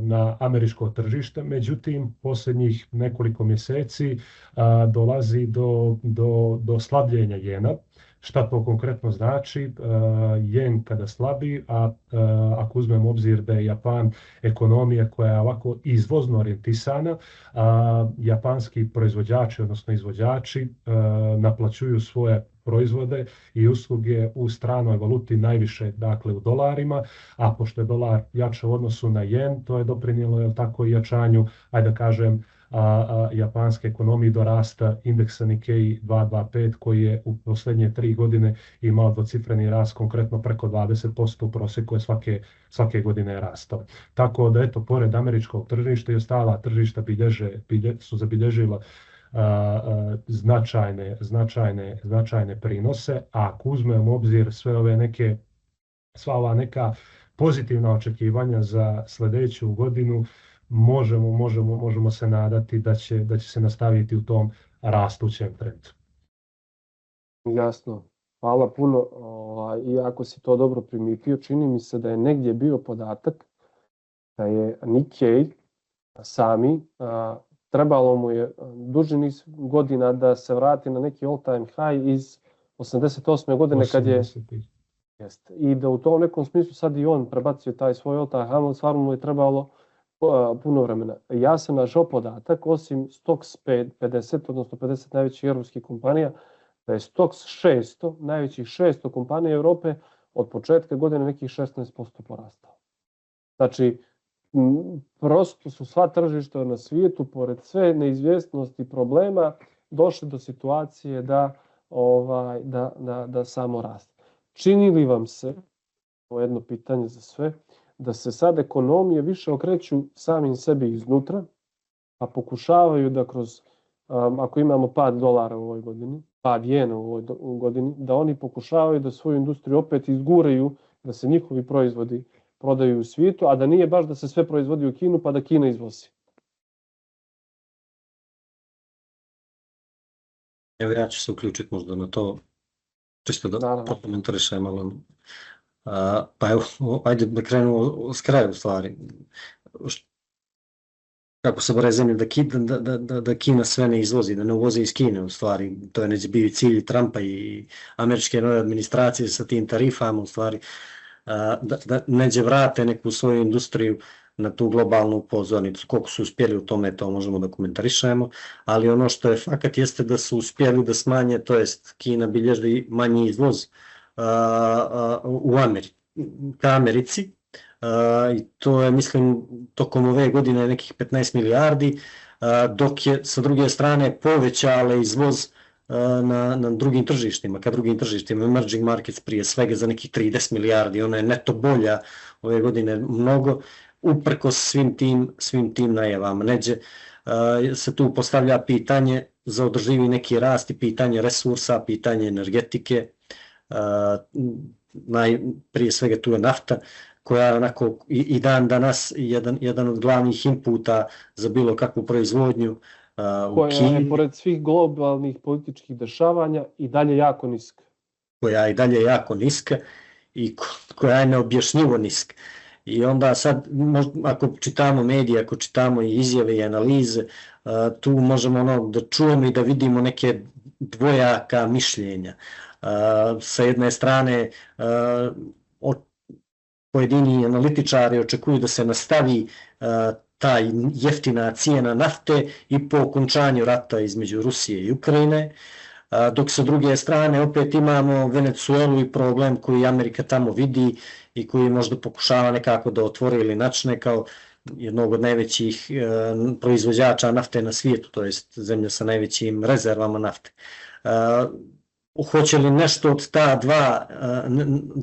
na američko tržište. Međutim, posljednjih nekoliko mjeseci dolazi do slabljenja jena. Šta to konkretno znači? Jen kada slabi, a ako uzmemo obzir da je Japan ekonomija koja je ovako izvozno orijentisana, japanski proizvođači, odnosno izvođači, naplaćuju svoje proizvode i usluge u stranoj valuti, najviše dakle u dolarima, a pošto je dolar jače u odnosu na jen, to je doprinijelo tako i jačanju, ajde da kažem, japanske ekonomije do rasta indeksa Nikkei 225 koji je u posljednje 3 godine imao dvocifreni rast, konkretno preko 20% u prosjeku je svake godine rastao. Tako da eto, pored američkog tržišta i ostala tržišta su zabilježila značajne prinose, a ako uzmemo u obzir sva ova neka pozitivna očekivanja za sljedeću godinu, možemo se nadati da će se nastaviti u tom rastućem trendu. Jasno, hvala puno. I ako si to dobro primijetio, čini mi se da je negdje bio podatak da je Nikkei sami trebalo mu je duži niz godina da se vrati na neki all time high iz 88. godine kad je... I da u tom nekom smislu sad i on prebacio taj svoj all time high, stvarno mu je trebalo puno vremena. Ja sam našao podatak, osim Stoxx 50, odnosno 50 najvećih europskih kompanija, da je Stoxx 600, najvećih 600 kompanija Europe, od početka godine nekih 16% porastao. Znači, prosto su sva tržišta na svijetu, pored sve neizvjesnosti i problema, došli do situacije da samo raste. Čini li vam se, ovo je jedno pitanje za sve, da se sad ekonomije više okreću samim sebi iznutra, pa pokušavaju da kroz ako imamo pad dolara u ovoj godini, pad jena u ovoj godini, da oni pokušavaju da svoju industriju opet izguraju, da se njihovi proizvodi prodaju u svijetu, a da nije baš da se sve proizvodi u Kinu pa da Kina izvozi. Evo ja ću se uključiti možda na to, čisto da prokomentarišem malo. Pa evo, ajde da krenemo s kraja u stvari. Kako se bore zemlje da Kina sve ne izvozi, da ne uvozi iz Kine u stvari. To je neće bio cilj Trumpa i američke nove administracije sa tim tarifama u stvari. Da neđe vrate neku svoju industriju na tu globalnu pozornicu. Koliko su uspjeli u tome, to možemo da komentarišemo, ali ono što je fakat jeste da su uspjeli da smanje, to jest Kina bilježi manji izvoz ka Americi, i to je, mislim, tokom ove godine nekih 15 milijardi, dok je sa druge strane povećala izvoz na drugim tržištima, ka drugim tržištima, emerging markets prije svega za nekih 30 milijardi, ona je neto bolja ove godine mnogo, uprkos svim tim najavama. Neđe se tu postavlja pitanje za održivi neki rast i pitanje resursa, pitanje energetike, prije svega tu je nafta, koja je onako i dan danas jedan od glavnih inputa za bilo kakvu proizvodnju u Kini. Koja je, pored svih globalnih političkih dešavanja, i dalje jako niska. Koja je i dalje jako niska i koja je neobjašnjivo niska. I onda sad, ako čitamo medije, ako čitamo i izjave i analize, tu možemo da čujemo i da vidimo neke dvojaka mišljenja. Sa jedne strane, pojedini analitičari očekuju da se nastavi ta jeftina cijena nafte i po okončanju rata između Rusije i Ukrajine, dok sa druge strane opet imamo Venecuelu i problem koji Amerika tamo vidi i koji možda pokušava nekako da otvori ili načne kao jednog od najvećih proizvođača nafte na svijetu, to jest zemlja sa najvećim rezervama nafte. Hoće li nešto od ta dva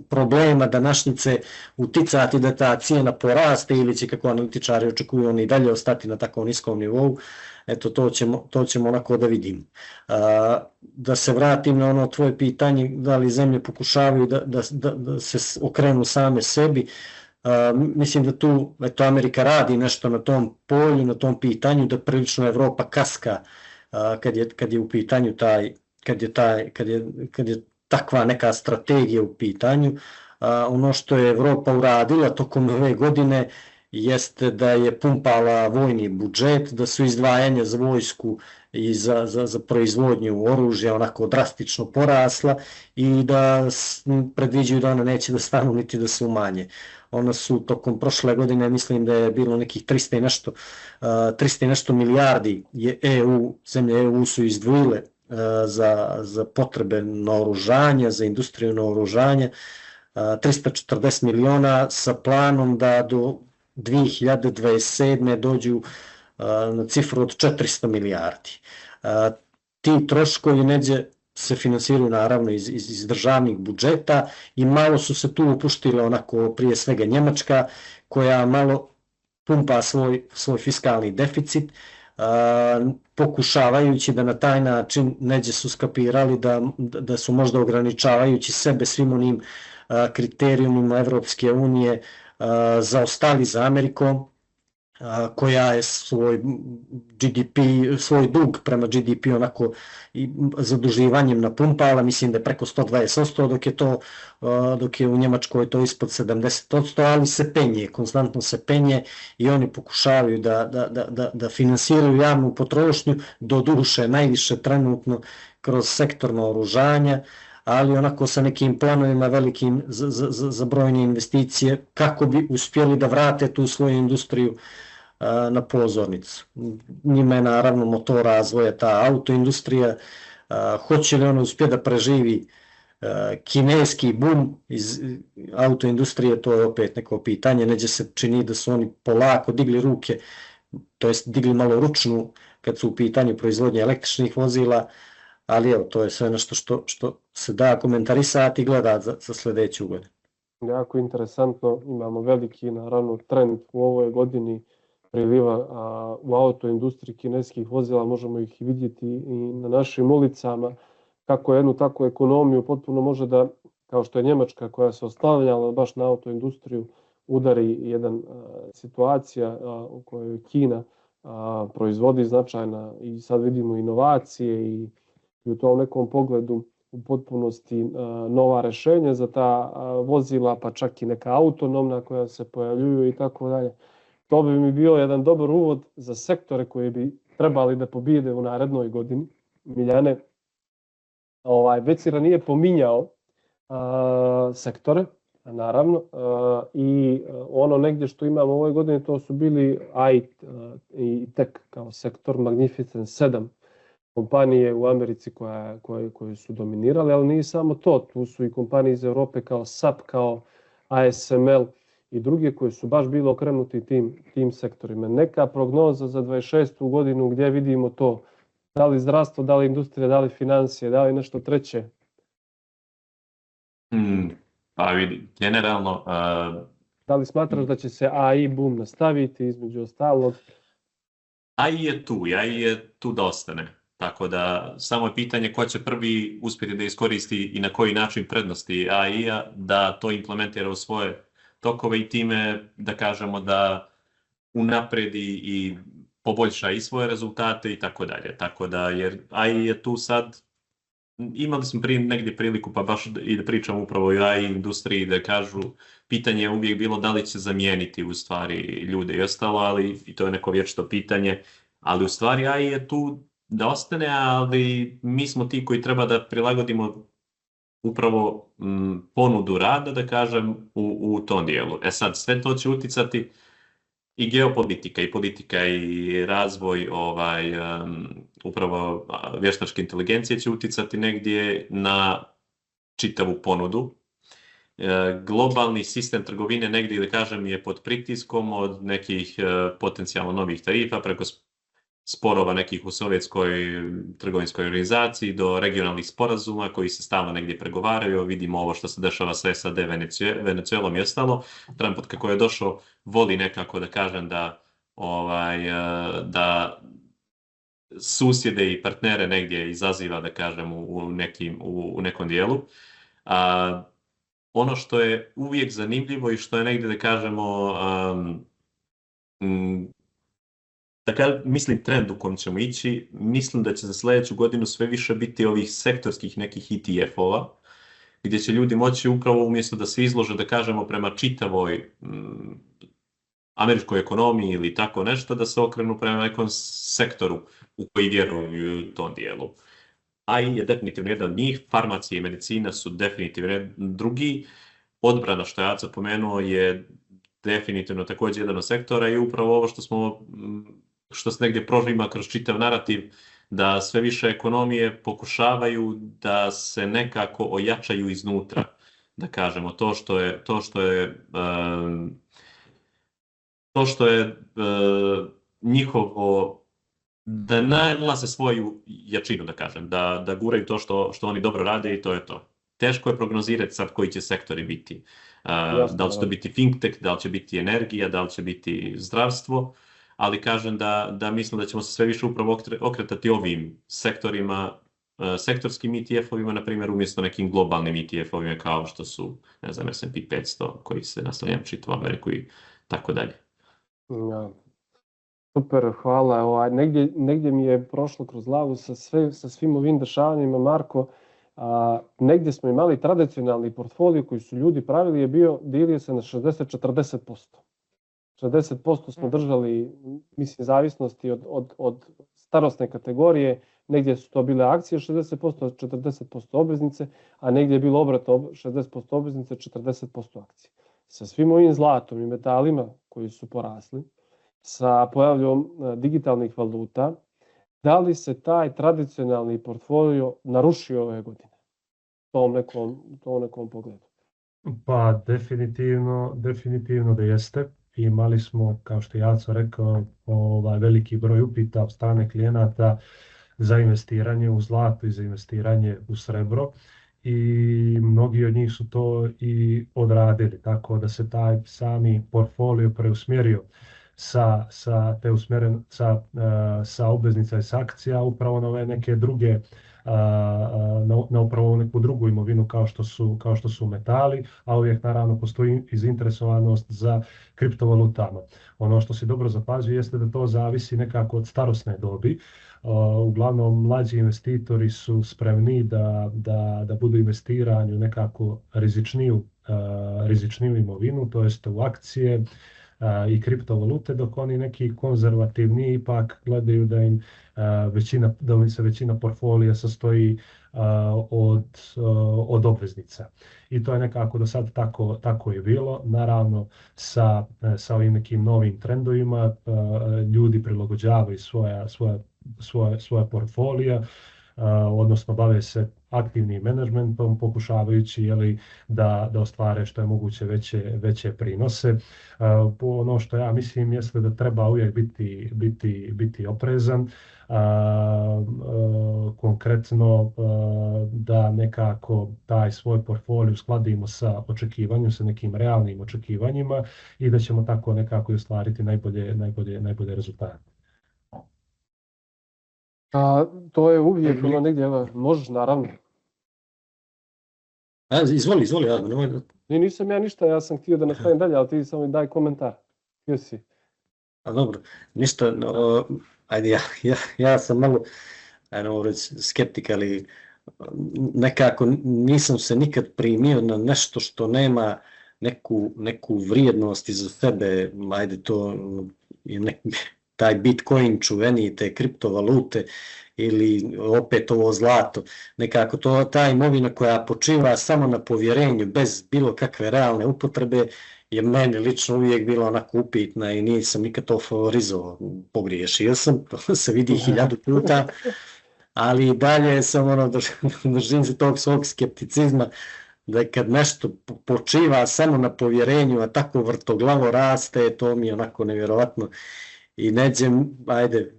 problema današnjice uticati da ta cijena poraste ili će, kako analitičari očekuju, oni i dalje ostati na tako niskom nivou? Eto, to ćemo onako da vidimo. Da se vratim na ono tvoje pitanje, da li zemlje pokušavaju da se okrenu same sebi. Mislim da tu Amerika radi nešto na tom polju, na tom pitanju, da prilično Evropa kaska kad je u pitanju kad je takva neka strategija u pitanju. Ono što je Evropa uradila tokom ove godine jeste da je pumpala vojni budžet, da su izdvajanja za vojsku i za proizvodnju oružja onako drastično porasla i da predviđaju da ona neće da stanu niti da se umanje. Ona su tokom prošle godine, mislim da je bilo nekih 300 i nešto milijardi zemlje EU su izdvojile za potrebe naoružanja, za industriju naoružanja, 340 miliona sa planom da do 2027. dođu na cifru od 400 milijardi. Ti troškovi neđe se finansiraju naravno iz državnih budžeta i malo su se tu upuštile onako prije svega Njemačka koja malo pumpa svoj fiskalni deficit, pokušavajući da na taj način neđe su skapirali da su možda ograničavajući sebe svim onim kriterijumima Evropske unije zaostali za Amerikom, koja je svoj dug prema GDP onako zaduživanjem napumpala, mislim da je preko 120%, dok je u Njemačkoj to ispod 70%, ali se penje, konstantno se penje i oni pokušavaju da finansiraju javnu potrošnju, do duše najviše trenutno kroz sektor naoružanja, ali onako sa nekim planovima velikim za brojne investicije kako bi uspjeli da vrate tu svoju industriju na pozornicu. Njima je naravno motor razvoja ta autoindustrija. Hoće li ona uspjeti da preživi kineski boom iz autoindustrije, to je opet neko pitanje. Neđe se čini da su oni polako digli ruke, to jest digli malo ručnu kad su u pitanju proizvodnje električnih vozila, ali evo, to je sve nešto što se da komentarisati i gledati za sljedeću godinu. Jako interesantno, imamo veliki naravno trend u ovoj godini priliva u autoindustriji kineskih vozila, možemo ih i vidjeti i na našim ulicama, kako jednu takvu ekonomiju potpuno može da, kao što je Njemačka koja se oslanjala baš na autoindustriju, udari jedan situacija u kojoj Kina proizvodi značajna i sad vidimo inovacije i u tom nekom pogledu u potpunosti nova rješenja za ta vozila, pa čak i neka autonomna koja se pojavljuju i tako dalje. To bi mi bio jedan dobar uvod za sektore koji bi trebali da pobijede u narednoj godini. Miljane, Vecira nije pominjao sektore, naravno, i ono negdje što imamo u ovoj godini to su bili IT i tech kao sektor, Magnificent 7 kompanije u Americi koje su dominirale, ali nije samo to, tu su i kompanije iz Europe kao SAP, kao ASML i druge koje su baš bile okrenuti tim sektorima. Neka prognoza za 26. godinu gdje vidimo to, da li zdravstvo, da li industrija, da li financije, da li nešto treće? Pa vidi, generalno... Da li smatraš da će se AI boom nastaviti između ostalog? AI je tu da ostane. Tako da samo je pitanje ko će prvi uspjeti da iskoristi i na koji način prednosti AI-a da to implementira u svoje tokove i time da kažemo da unapredi i poboljša i svoje rezultate i tako dalje. Tako da jer AI je tu sad, imali smo negdje priliku pa baš i da pričam upravo i o AI industriji, da kažu pitanje je uvijek bilo da li će zamijeniti u stvari ljude i ostalo, ali i to je neko vječito pitanje, ali u stvari AI je tu da ostane, ali mi smo ti koji treba da prilagodimo upravo ponudu rada, da kažem, u tom dijelu. Sad, sve to će uticati i geopolitika, i politika, i razvoj upravo vještačke inteligencije će uticati negdje na čitavu ponudu. Globalni sistem trgovine negdje, da kažem, je pod pritiskom od nekih potencijalno novih tarifa preko sporova nekih u Sovjetskoj trgovinskoj organizaciji do regionalnih sporazuma koji se stalno negdje pregovaraju. Vidimo ovo što se dešava sa SAD, Venezuelom i ostalo. Trump od kako je došao voli nekako da kažem da susjede i partnere negdje izaziva, da kažem, u nekom dijelu. Ono što je uvijek zanimljivo i što je negdje, da kažemo, mislim trend u kojem ćemo ići, mislim da će za sljedeću godinu sve više biti ovih sektorskih nekih ETF-ova, gdje će ljudi moći upravo umjesto da se izlože, da kažemo, prema čitavoj američkoj ekonomiji ili tako nešto, da se okrenu prema nekom sektoru u koji vjeruju u tom dijelu. AI je definitivno jedan od njih, farmacija i medicina su definitivno drugi, odbrana, što je Aca pomenuo, je definitivno također jedan od sektora i upravo ovo što se negdje prožima kroz čitav narativ, da sve više ekonomije pokušavaju da se nekako ojačaju iznutra, da kažemo, to što je njihovo, da nalaze svoju jačinu, da kažem, da guraju to što oni dobro rade i to je to. Teško je prognozirati sad koji će sektori biti. Da li će to biti fintech, da li će biti energija, da li će biti zdravstvo, ali kažem da mislim da ćemo se sve više upravo okretati ovim sektorima, sektorskim ETF-ovima, na primjer, umjesto nekim globalnim ETF-ovima kao što su, ne znam, S&P 500 koji se nastavljaju čitavu Ameriku i tako dalje. Ja. Super, hvala. Negdje mi je prošlo kroz glavu sa svim ovim dešavanjima, Marko. Negdje smo imali tradicionalni portfolio koji su ljudi pravili, dilio se na 60-40%. 60% smo držali, mislim, zavisnosti od starosne kategorije, negdje su to bile akcije 60%, 40% obveznice, a negdje je bilo obratno 60% obveznice, 40% akcije. Sa svim ovim zlatom i metalima koji su porasli, sa pojavom digitalnih valuta, da li se taj tradicionalni portfolio narušio ove godine? Tom nekom pogledu. Pa definitivno da jeste. Imali smo, kao što je Jaco rekao, veliki broj upita od strane klijenata za investiranje u zlato i za investiranje u srebro. I mnogi od njih su to i odradili, tako da se taj sami portfolio preusmjerio te usmjeren sa obveznica i sa akcija upravo na ove neke druge na upravo neku drugu imovinu kao što su metali, a uvijek naravno postoji i zainteresovanost za kriptovalutama. Ono što si dobro zapazio jeste da to zavisi nekako od starosne dobi. Uglavnom mlađi investitori su spremni da budu investirani u nekako rizičniju imovinu, to jest u akcije i kriptovalute, dok oni neki konzervativni ipak gledaju da im se većina portfolija sastoji od obveznica. I to je nekako do sad tako je bilo. Naravno, sa ovim nekim novim trendovima ljudi prilagođavaju svoja portfolija, odnosno bave se aktivnim menadžmentom, pokušavajući da ostvare što je moguće veće prinose. Ono što ja mislim jeste da treba uvijek biti oprezan, konkretno da nekako taj svoj portfolio uskladimo sa očekivanjem, sa nekim realnim očekivanjima i da ćemo tako nekako i ostvariti najbolje rezultate. To je uvijek bilo negdje, možeš naravno. Izvoli, Nisam ja ništa, ja sam htio da nastavim dalje, ali ti samo daj komentar. Htio si. Dobro, ništa, ajde, ja sam malo, skeptik, ali nekako nisam se nikad primio na nešto što nema neku vrijednost iza sebe, ajde to je taj Bitcoin čuveni, te kriptovalute ili opet ovo zlato, nekako ta imovina koja počiva samo na povjerenju bez bilo kakve realne upotrebe je meni lično uvijek bila onako upitna i nisam nikad to favorizovao. Pogriješio sam, to se vidi 1000 puta, ali i dalje sam držim se tog svog skepticizma da kad nešto počiva samo na povjerenju, a tako vrtoglavo raste, to mi je onako nevjerovatno. I neđem, ajde,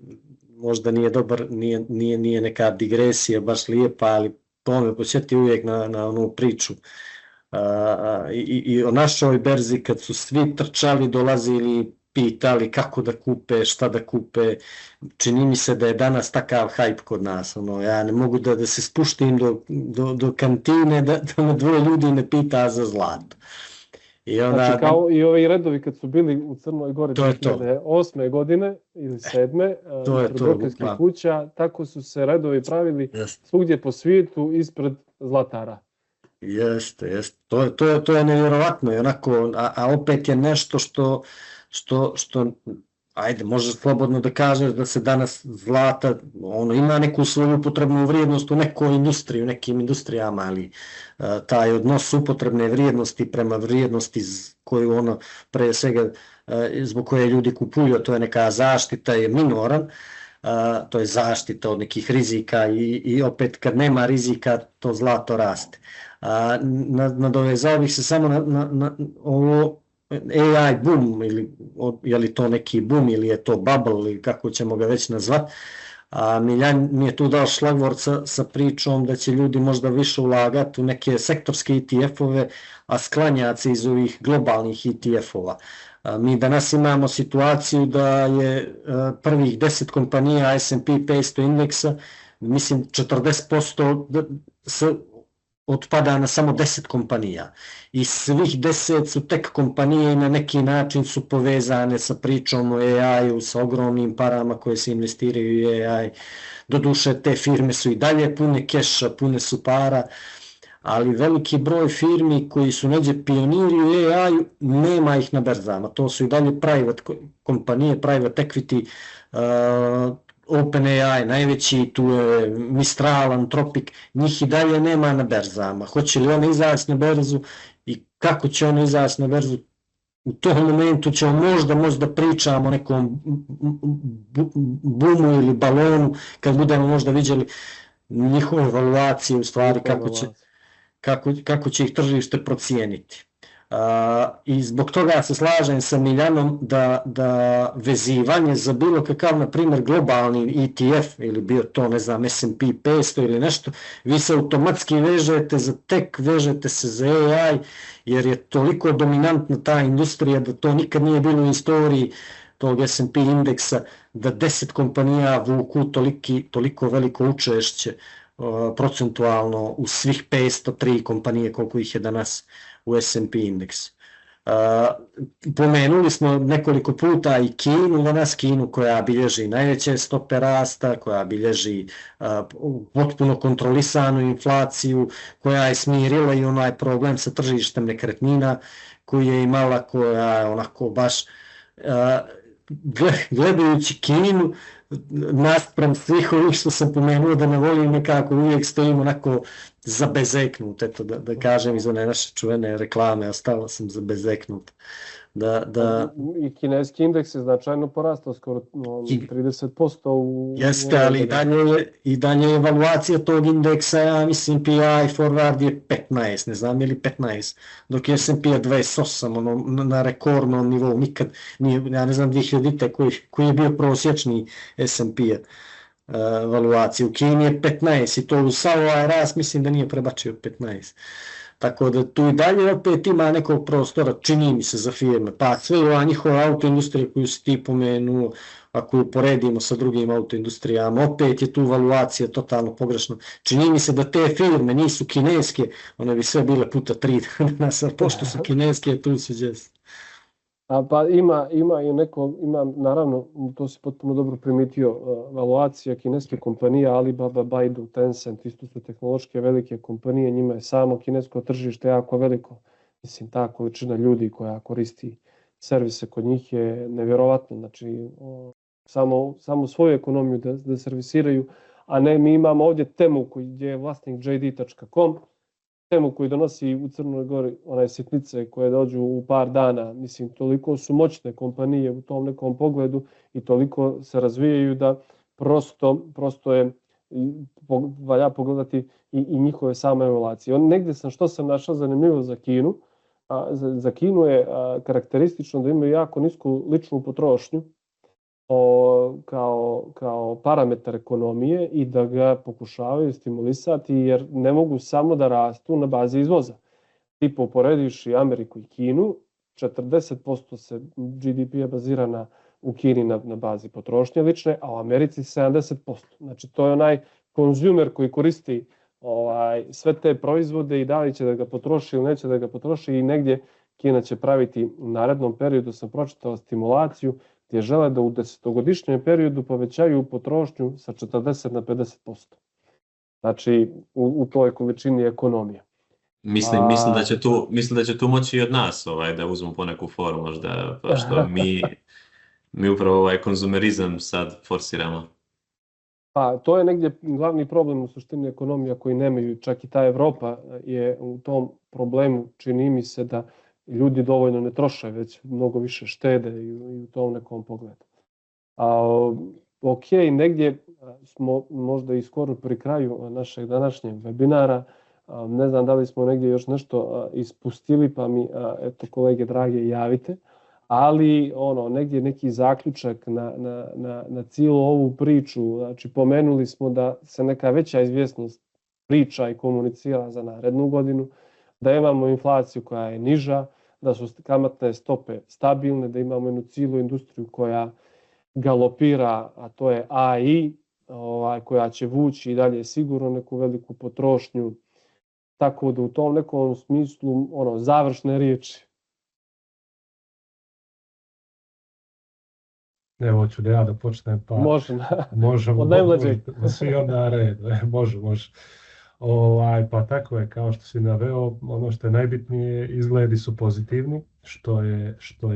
možda nije dobar, nije neka digresija baš lijepa, ali to me posjeti uvijek na onu priču. I o našoj berzi kad su svi trčali, dolazili, pitali kako da kupe, šta da kupe, čini mi se da je danas takav hajp kod nas. Ja ne mogu da se spuštim do kantine, da me 2 ljudi ne pita za zlato. Znači kao i ovi redovi kad su bili u Crnoj Gori 2008. godine ili 2007. brokerskih kuća, tako su se redovi pravili svugdje po svijetu ispred zlatara. Jeste. To je nevjerovatno. A opet je nešto što ajde, možeš slobodno da kažeš da se danas zlata, ima neku svoju upotrebnu vrijednost u nekoj industriji, u nekim industrijama, ali taj odnos upotrebne vrijednosti prema vrijednosti koju pre svega zbog koje ljudi kupuju, to je neka zaštita, je minoran, to je zaštita od nekih rizika i opet kad nema rizika to zlato raste. Nadovezao bih se samo na ovo AI boom, ili je li to neki boom ili je to bubble ili kako ćemo ga već nazvati. Miljan mi je tu dao šlagvort sa pričom da će ljudi možda više ulagati u neke sektorske ETF-ove, a sklanjati se iz ovih globalnih ETF-ova. Mi danas imamo situaciju da je prvih 10 kompanija S&P 500 indeksa, mislim 40% otpada na samo 10 kompanija i svih 10 su tek kompanije i na neki način su povezane sa pričom o AI-u, sa ogromnim parama koje se investiraju u AI. Doduše te firme su i dalje pune keša, pune su para, ali veliki broj firmi koji su neđe pioniri u AI-u nema ih na berzama. To su i dalje private kompanije, private equity, OpenAI, najveći, tu je Mistral, Anthropic, njih i dalje nema na berzama. Hoće li one izaći na berzu i kako će one izaći na berzu? U tom momentu ćemo možda pričamo o nekom bumu ili balonu, kad budemo možda vidjeli njihove evaluacije, u stvari kako će ih tržište procijeniti. I zbog toga se slažem sa Miljanom da vezivanje za bilo kakav, na primjer, globalni ETF ili bio to, ne znam, S&P 500 ili nešto, vi se automatski vežete za tech, vežete se za AI, jer je toliko dominantna ta industrija da to nikad nije bilo u istoriji tog S&P indeksa, da 10 kompanija vuku toliko veliko učešće procentualno u svih 503 kompanije koliko ih je danas u S&P indeksu. Pomenuli smo nekoliko puta i Kinu, danas Kinu koja bilježi najveće stope rasta, koja bilježi potpuno kontrolisanu inflaciju, koja je smirila i onaj problem sa tržištem nekretnina koji je imala, koja je onako baš gledajući Kinu naspram svih ovih što sam pomenuo da ne volim, nekako uvijek stojim onako zabezeknut, eto da kažem iz one naše čuvene reklame, ostao sam zabezeknut. I kineski indeks je značajno porastao, skoro 30% u... Jeste, ali i dalje evaluacija tog indeksa, ja mislim PI forward je 15, ne znam je li 15, dok je S&P 28, ono, na rekordnom nivou, nikad nije, ja ne znam 2000-te koji je bio prosječni S&P evaluaciju. U Kini je 15 i to u sav ovaj rast mislim da nije prebačio 15. Tako da tu i dalje opet ima nekog prostora, čini mi se, za firme. Pa sve ova njihova autoindustrija koju si ti pomenuo, ako ju poredimo sa drugim autoindustrijama, opet je tu valuacija totalno pogrešna. Čini mi se da te firme nisu kineske, one bi sve bile puta 3 danas, pošto su kineske, tu su džest. Pa ima i neko, naravno, to si potpuno dobro primitio, valuacija kineske kompanije, Alibaba, Baidu, Tencent, isto su tehnološke velike kompanije, njima je samo kinesko tržište jako veliko. Mislim, ta količina ljudi koja koristi servise kod njih je nevjerovatna, znači samo svoju ekonomiju da servisiraju, a ne mi imamo ovdje Temu gdje je vlasnik JD.com, Temu koji donosi u Crnoj Gori onaj sitnice koje dođu u par dana. Mislim, toliko su moćne kompanije u tom nekom pogledu i toliko se razvijaju da prosto je valja pogledati i njihove same evaluacije. Negdje što sam našao zanimljivo za Kinu, za Kinu je karakteristično da imaju jako nisku ličnu potrošnju kao parametar ekonomije i da ga pokušavaju stimulisati jer ne mogu samo da rastu na bazi izvoza. Ti uporediš i Ameriku i Kinu, 40% se GDP bazira u Kini na bazi potrošnje lične, a u Americi 70%. Znači to je onaj konzumer koji koristi sve te proizvode i da li će da ga potroši ili neće da ga potroši i negdje Kina će praviti u narednom periodu, sam pročitao, stimulaciju gdje žele da u 10-godišnjem periodu povećaju potrošnju sa 40 na 50%. Znači, u toj količini ekonomije. Mislim da će tu moći i od nas da uzmu po neku foru možda, pa što mi upravo ovaj konzumerizam sad forsiramo. Pa to je negdje glavni problem u suštini ekonomija koji nemaju, čak i ta Evropa je u tom problemu, čini mi se da ljudi dovoljno ne troše, već mnogo više štede i u tom nekom pogledu. Ok, negdje smo možda i skoro pri kraju našeg današnjeg webinara. Ne znam da li smo negdje još nešto ispustili, pa mi, eto, kolege drage, javite. Ali negdje neki zaključak na cijelu ovu priču. Znači, pomenuli smo da se neka veća izvjesnost priča i komunicira za narednu godinu, da imamo inflaciju koja je niža, da su kamatne stope stabilne, da imamo jednu cijelu industriju koja galopira, a to je AI, koja će vući i dalje sigurno neku veliku potrošnju. Tako da u tom nekom smislu, završne riječi. Evo, hoću da ja da počnem, pa možemo. Od najmlađeg. Svi onda red, može. Pa tako je, kao što si naveo, ono što je najbitnije, izgledi su pozitivni, što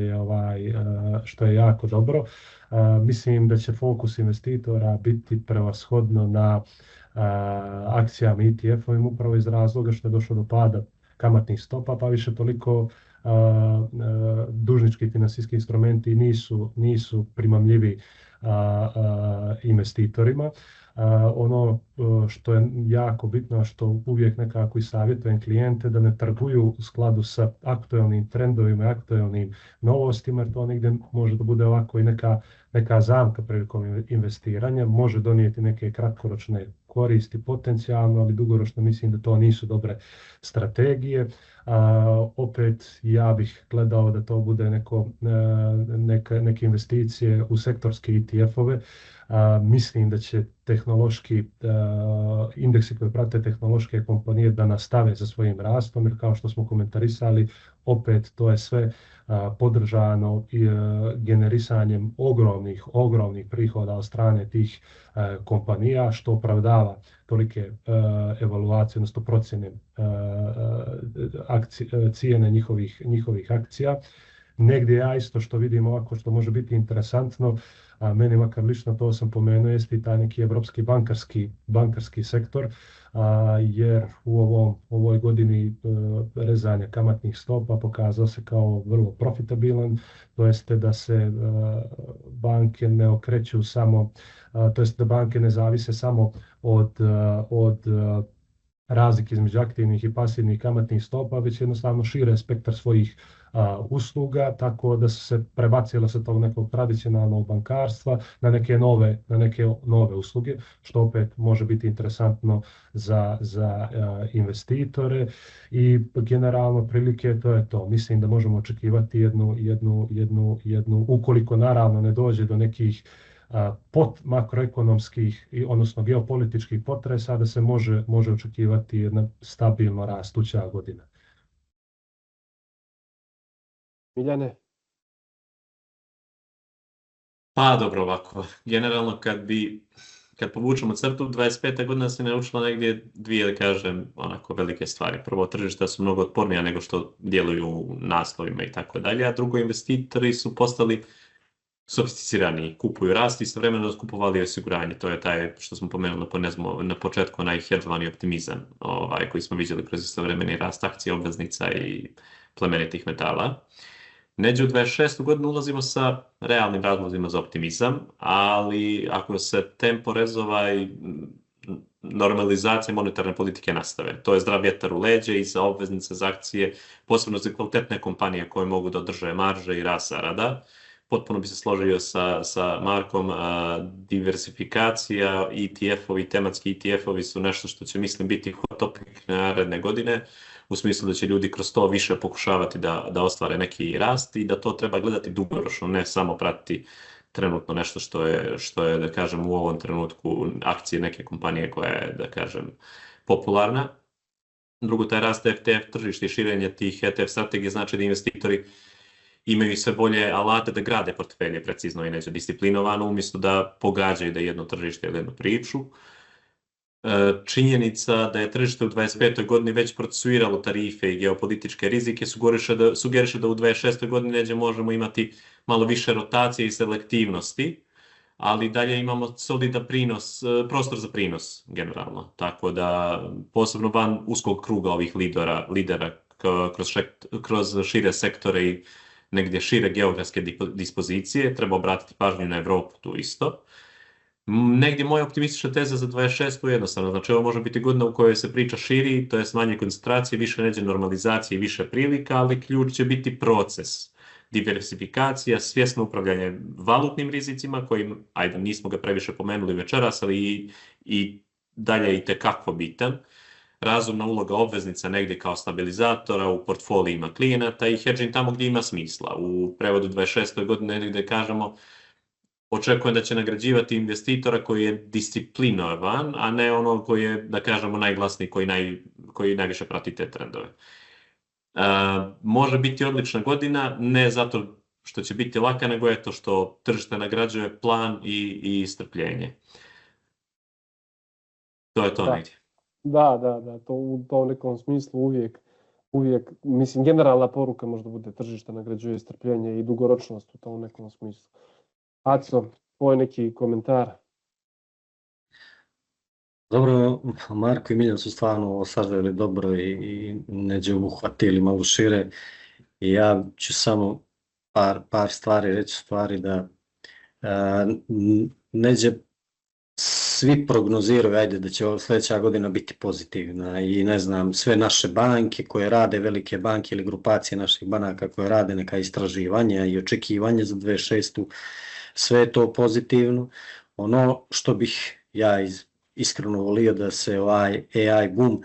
je jako dobro. Mislim da će fokus investitora biti prevashodno na akcijama ETF-ovim upravo iz razloga što je došlo do pada kamatnih stopa, pa više toliko dužnički financijski instrumenti nisu primamljivi investitorima. Ono što je jako bitno, što uvijek nekako i savjetujem klijente, da ne trguju u skladu sa aktualnim trendovima i aktualnim novostima, jer to negdje može da bude ovako i neka zamka prilikom investiranja, može donijeti neke kratkoročne koristi potencijalno, ali dugoročno mislim da to nisu dobre strategije. Opet ja bih gledao da to bude neke investicije u sektorske ETF-ove. Mislim da će tehnološki indeksi koji prate tehnološke kompanije da nastave sa svojim rastom, jer kao što smo komentarisali, opet to je sve podržano i generisanjem ogromnih prihoda od strane tih kompanija, što opravdava tolike evaluacije, odnosno procjene cijene njihovih akcija. Negdje ja isto što vidim ovako što može biti interesantno, a meni makar lično to sam pomenuo, jeste i taj neki evropski bankarski sektor, jer u ovoj godini rezanja kamatnih stopa pokazao se kao vrlo profitabilan, to jeste da se banke ne okreću samo, to jeste da banke ne zavise samo od razlike između aktivnih i pasivnih kamatnih stopa, već jednostavno šire spektar svojih usluga, tako da su se prebacile sa tog nekog tradicionalnog bankarstva na neke nove usluge, što opet može biti interesantno za investitore i generalno prilike to je to. Mislim da možemo očekivati jednu ukoliko naravno ne dođe do nekih makroekonomskih odnosno geopolitičkih potresa, da se može očekivati jedna stabilno rastuća godina. Miljane? Pa dobro, ovako, generalno kad povučemo crtu, 25. godina se naučila negdje dvije, da kažem, onako velike stvari. Prvo, tržišta su mnogo otpornija nego što djeluju u naslovima i tako dalje, a drugo, investitori su postali sofisticirani, kupuju rast i istovremeno kupovali osiguranje. To je taj što smo pomenuli na početku, onaj hedžovani optimizam koji smo vidjeli kroz istovremeni rast akcija, obveznica i plemenitih metala. Neđe u 26. godinu ulazimo sa realnim razlozima za optimizam, ali ako se tempo rezova i normalizacija monetarne politike nastave, to je zdrav vjetar u leđe i za obveznice, za akcije, posebno za kvalitetne kompanije koje mogu da održe marže i rast zarada. Potpuno bi se složio sa Markom, diversifikacija, ETF-ovi, tematski ETF-ovi su nešto što će, mislim, biti hot topic naredne godine, u smislu da će ljudi kroz to više pokušavati da ostvare neki rast i da to treba gledati dugoročno, ne samo pratiti trenutno nešto što je, da kažem, u ovom trenutku akcije neke kompanije koja je, da kažem, popularna. Drugo, taj rast ETF tržišta i širenje tih ETF strategije znači da investitori imaju sve bolje alate da grade portfelje precizno i neće disciplinovano, umjesto da pogađaju da jedno tržište ili jednu priču. Činjenica da je tržište u 25. godini već procesuiralo tarife i geopolitičke rizike sugeriše da u 26. godini neđe možemo imati malo više rotacije i selektivnosti, ali dalje imamo solidan prostor za prinos generalno. Tako da posebno van uskog kruga ovih lidera kroz šire sektore i negdje šire geografske dispozicije, treba obratiti pažnju na Evropu tu isto. Negdje moja optimistična teza za 26. je jednostavno, znači ovo može biti godina u kojoj se priča širi, to je manje koncentracije, više neđe normalizacije i više prilika, ali ključ će biti proces, diversifikacija, svjesno upravljanje valutnim rizicima, kojim, ajde, nismo ga previše pomenuli večeras, ali i dalje itekako bitan. Razumna uloga obveznica negdje kao stabilizatora u portfolijima klijenata i hedging tamo gdje ima smisla. U prevodu 26. godine negdje kažemo očekujem da će nagrađivati investitora koji je disciplinovan, a ne ono koji je, da kažemo, najglasniji, koji najviše prati te trendove. Može biti odlična godina, ne zato što će biti laka, nego je to što tržište nagrađuje plan i strpljenje. To je to negdje. Da, to u tom nekom smislu uvijek, mislim, generalna poruka možda bude tržište nagrađuje strpljenje i dugoročnost u tom nekom smislu. Aco, tvoj neki komentar? Dobro, Marko i Miljan su stvarno saželi dobro i neđe uhvatili malo šire. I ja ću samo par stvari reći, da neđe svi prognoziraju, ajde, da će sljedeća godina biti pozitivna i ne znam, sve naše banke koje rade, velike banke ili grupacije naših banaka koje rade neka istraživanja i očekivanje za 26. sve je to pozitivno. Ono što bih ja iskreno volio da se ovaj AI boom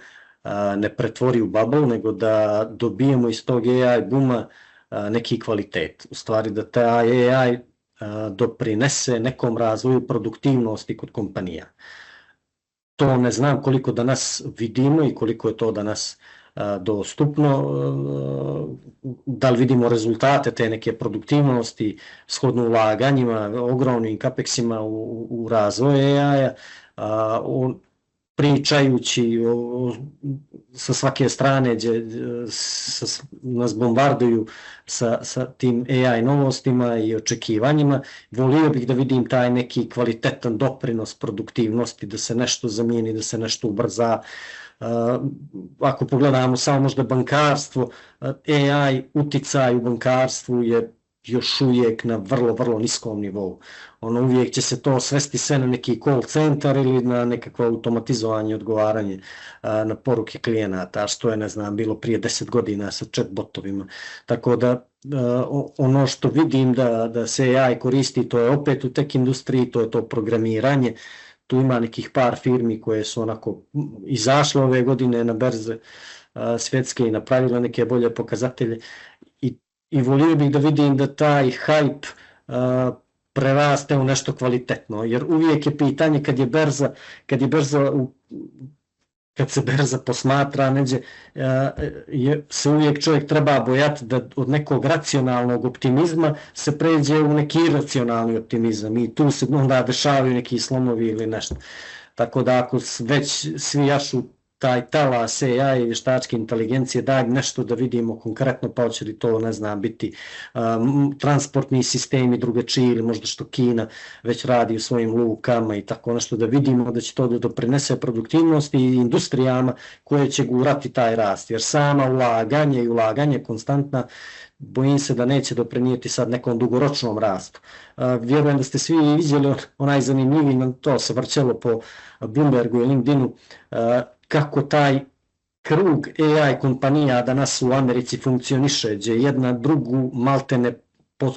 ne pretvori u bubble, nego da dobijemo iz tog AI booma neki kvalitet. U stvari da taj AI doprinese nekom razvoju produktivnosti kod kompanija. To ne znam koliko danas vidimo i koliko je to danas dostupno, da li vidimo rezultate te neke produktivnosti shodno ulaganjima, ogromnim capeksima u razvoj AI-a, pričajući sa svake strane gdje nas bombarduju sa tim AI novostima i očekivanjima. Volio bih da vidim taj neki kvalitetan doprinos produktivnosti, da se nešto zamijeni, da se nešto ubrza. Ako pogledamo samo možda bankarstvo, AI uticaj u bankarstvu je još uvijek na vrlo, vrlo niskom nivou. Uvijek će se to svesti sve na neki call centar ili na nekakvo automatizovanje, odgovaranje na poruke klijenata, što je, ne znam, bilo prije 10 godina sa chatbotovima. Tako da ono što vidim da se AI koristi, to je opet u tech industriji, to je to programiranje. Tu ima nekih par firmi koje su onako izašle ove godine na berze svjetske i napravile neke bolje pokazatelje. I volio bih da vidim da taj hype preraste u nešto kvalitetno, jer uvijek je pitanje kad se berza posmatra neđe, se uvijek čovjek treba bojati da od nekog racionalnog optimizma se pređe u neki iracionalni optimizam i tu se onda dešavaju neki slomovi ili nešto. Tako da ako već svi jašu taj talas AI i vještačke inteligencije, daj nešto da vidimo konkretno, pa hoće li to, ne znam, biti transportni sistemi drugačiji ili možda što Kina već radi u svojim lukama i tako nešto, da vidimo da će to da doprinese produktivnosti i industrijama koje će gurati taj rast, jer sama ulaganje konstantna, bojim se da neće doprinijeti sad nekom dugoročnom rastu. Vjerujem da ste svi vidjeli onaj zanimljiviji, to se vrćelo po Bloombergu i LinkedInu, kako taj krug AI kompanija danas u Americi funkcioniše, gdje jedna drugu maltene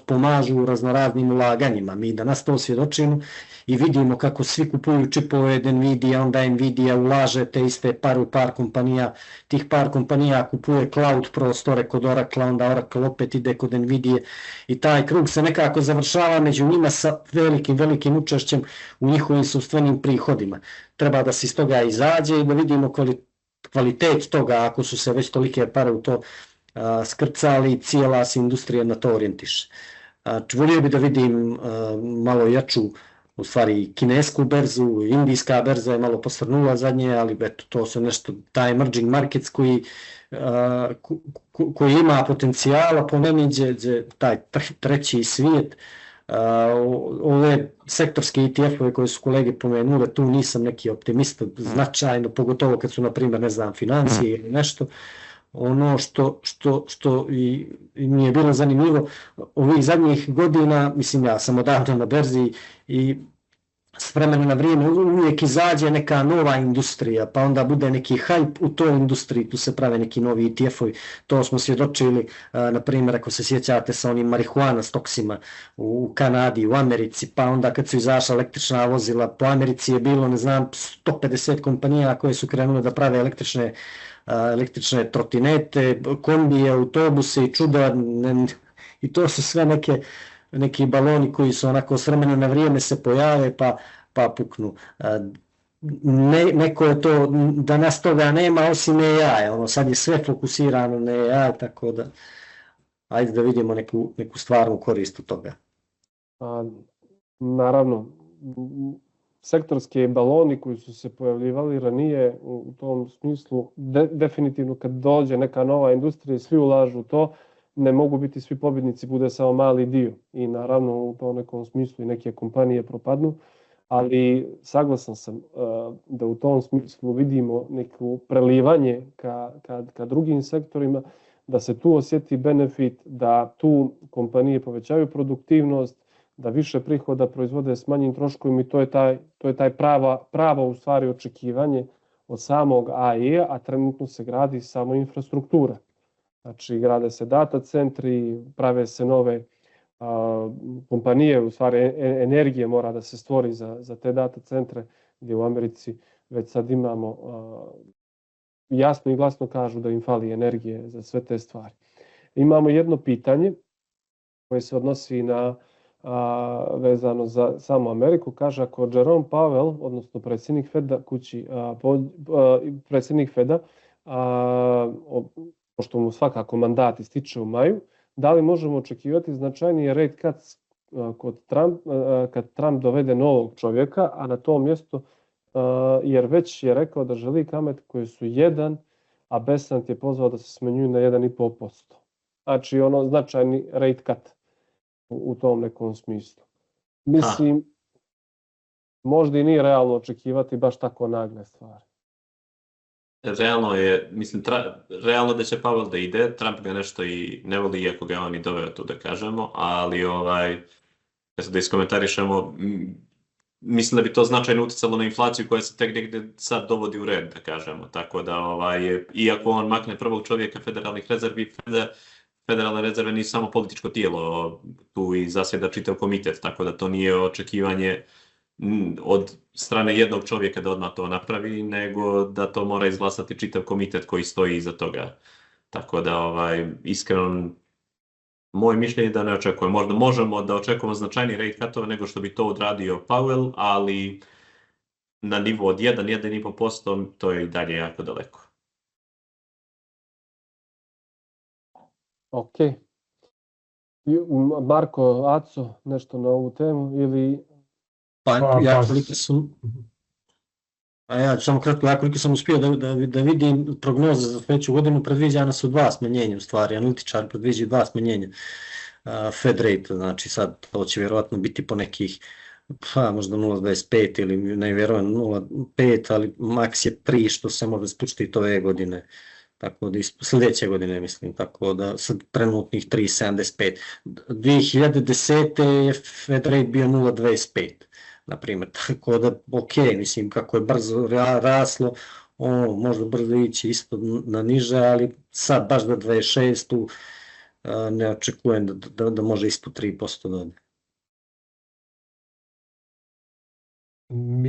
pomažu u raznoraznim ulaganjima. Mi danas to svjedočimo i vidimo kako svi kupuju čipove od Nvidia, onda Nvidia ulaže te iste par kompanija, tih par kompanija kupuje cloud prostore kod Oracle, onda Oracle opet ide kod Nvidia i taj krug se nekako završava među njima sa velikim učešćem u njihovim sopstvenim prihodima. Treba da se iz toga izađe i da vidimo kvalitet toga, ako su se već tolike pare u to skrcali, cijela se industrija na to orijentiše. Volio bi da vidim malo jaču, u stvari kinesku berzu, indijska berza je malo posrnula zadnje, ali eto, to su nešto, taj emerging markets koji ima potencijala, po meni, taj treći svijet, ove sektorske ETF-ove koje su kolege pomenule, tu nisam neki optimista značajno, pogotovo kad su, na primjer, ne znam, financije ili nešto. Ono što mi je bilo zanimljivo ovih zadnjih godina, mislim, ja sam odavno na berzi i s vremena na vrijeme uvijek izađe neka nova industrija, pa onda bude neki hype u toj industriji, tu se prave neki novi ETF-ovi, to smo svjedočili, na primjer, ako se sjećate sa onim marihuana stoksima u Kanadi, u Americi, pa onda kad su izašla električna vozila, po Americi je bilo, ne znam, 150 kompanija koje su krenule da prave električne trotinete, kombije, autobuse i čuda, i to su sve neki baloni koji su onako s vremena na vrijeme se pojave pa puknu. Neko je to, danas toga nema osim AI, sad je sve fokusirano na AI, tako da ajde da vidimo neku stvarnu korist od toga. Naravno, sektorski baloni koji su se pojavljivali ranije u tom smislu, definitivno kad dođe neka nova industrija i svi ulažu u to, ne mogu biti svi pobjednici, bude samo mali dio i naravno u tom nekom smislu i neke kompanije propadnu, ali saglasan sam da u tom smislu vidimo neko prelivanje ka drugim sektorima, da se tu osjeti benefit, da tu kompanije povećaju produktivnost, da više prihoda proizvode s manjim troškovima i to je taj pravo u stvari očekivanje od samog AI-a, a trenutno se gradi samo infrastruktura. Znači, grade se data centri, prave se nove kompanije, u stvari energije mora da se stvori za te data centre, gdje u Americi već sad imamo jasno i glasno kažu da im fali energije za sve te stvari. Imamo jedno pitanje koje se odnosi na vezano za samu Ameriku. Kaže, ako Jerome Powell, odnosno predsjednik Feda predsjednik Feda, pošto mu svakako mandat ističe u maju, da li možemo očekivati značajnije rate cuts kad Trump dovede novog čovjeka, a na to mjesto, jer već je rekao da želi kamate koje su 1, a Besant je pozvao da se smanjuju na 1,5%. Znači značajni rate cut u tom nekom smislu. Mislim, možda i nije realno očekivati baš tako nagle stvari. Realno je, mislim, realno da će Powell da ide, Trump ga nešto i ne voli, iako ga on i doveo tu da kažemo, ali da iskomentarišemo, mislim da bi to značajno utjecalo na inflaciju koja se tek negdje sad dovodi u red, da kažemo, tako da iako on makne prvog čovjeka federalnih rezervi, federalne rezerve nisu samo političko tijelo, tu i zasjeda čitav komitet, tako da to nije očekivanje od strane jednog čovjeka da odmah to napravi, nego da to mora izglasati čitav komitet koji stoji iza toga. Tako da, iskreno, moje mišljenje je da ne očekujemo. Možda možemo da očekujemo značajni rate cutova nego što bi to odradio Powell, ali na nivo od 1,5%, to je i dalje jako daleko. Ok. Marko, Aco, nešto na ovu temu ili... Ja ću samo kratko, ja koliko sam uspio da vidim prognoze za sljedeću godinu, predviđana su 2 smanjenja u stvari, analitičari predviđaju 2 smanjenja Fed rate, znači sad to će vjerojatno biti po nekih, možda 0,25 ili nevjerojatno 0,5, ali maks je 3 što se može spuštiti ove godine. Tako da sljedeće godine mislim, tako da sad trenutnih 3,75. 2010. je Fed rate bio 0,25, na primjer, tako da ok, mislim kako je brzo raslo, može brzo ići isto na niže, ali sad baš do 26. ne očekujem da može ispod 3% da ode.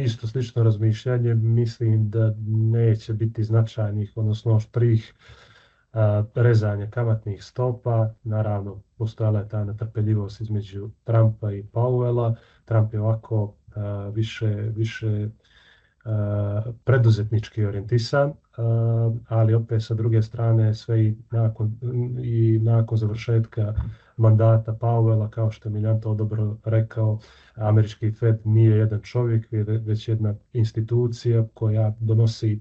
Isto slično razmišljanje, mislim da neće biti značajnih, odnosno oštrih rezanja kamatnih stopa. Naravno, postojala je ta netrpeljivost između Trumpa i Powella. Trump je ovako više preduzetnički orijentisan, ali opet sa druge strane sve i nakon završetka mandata Powella, kao što je Miljan to dobro rekao, američki Fed nije jedan čovjek, već jedna institucija koja donosi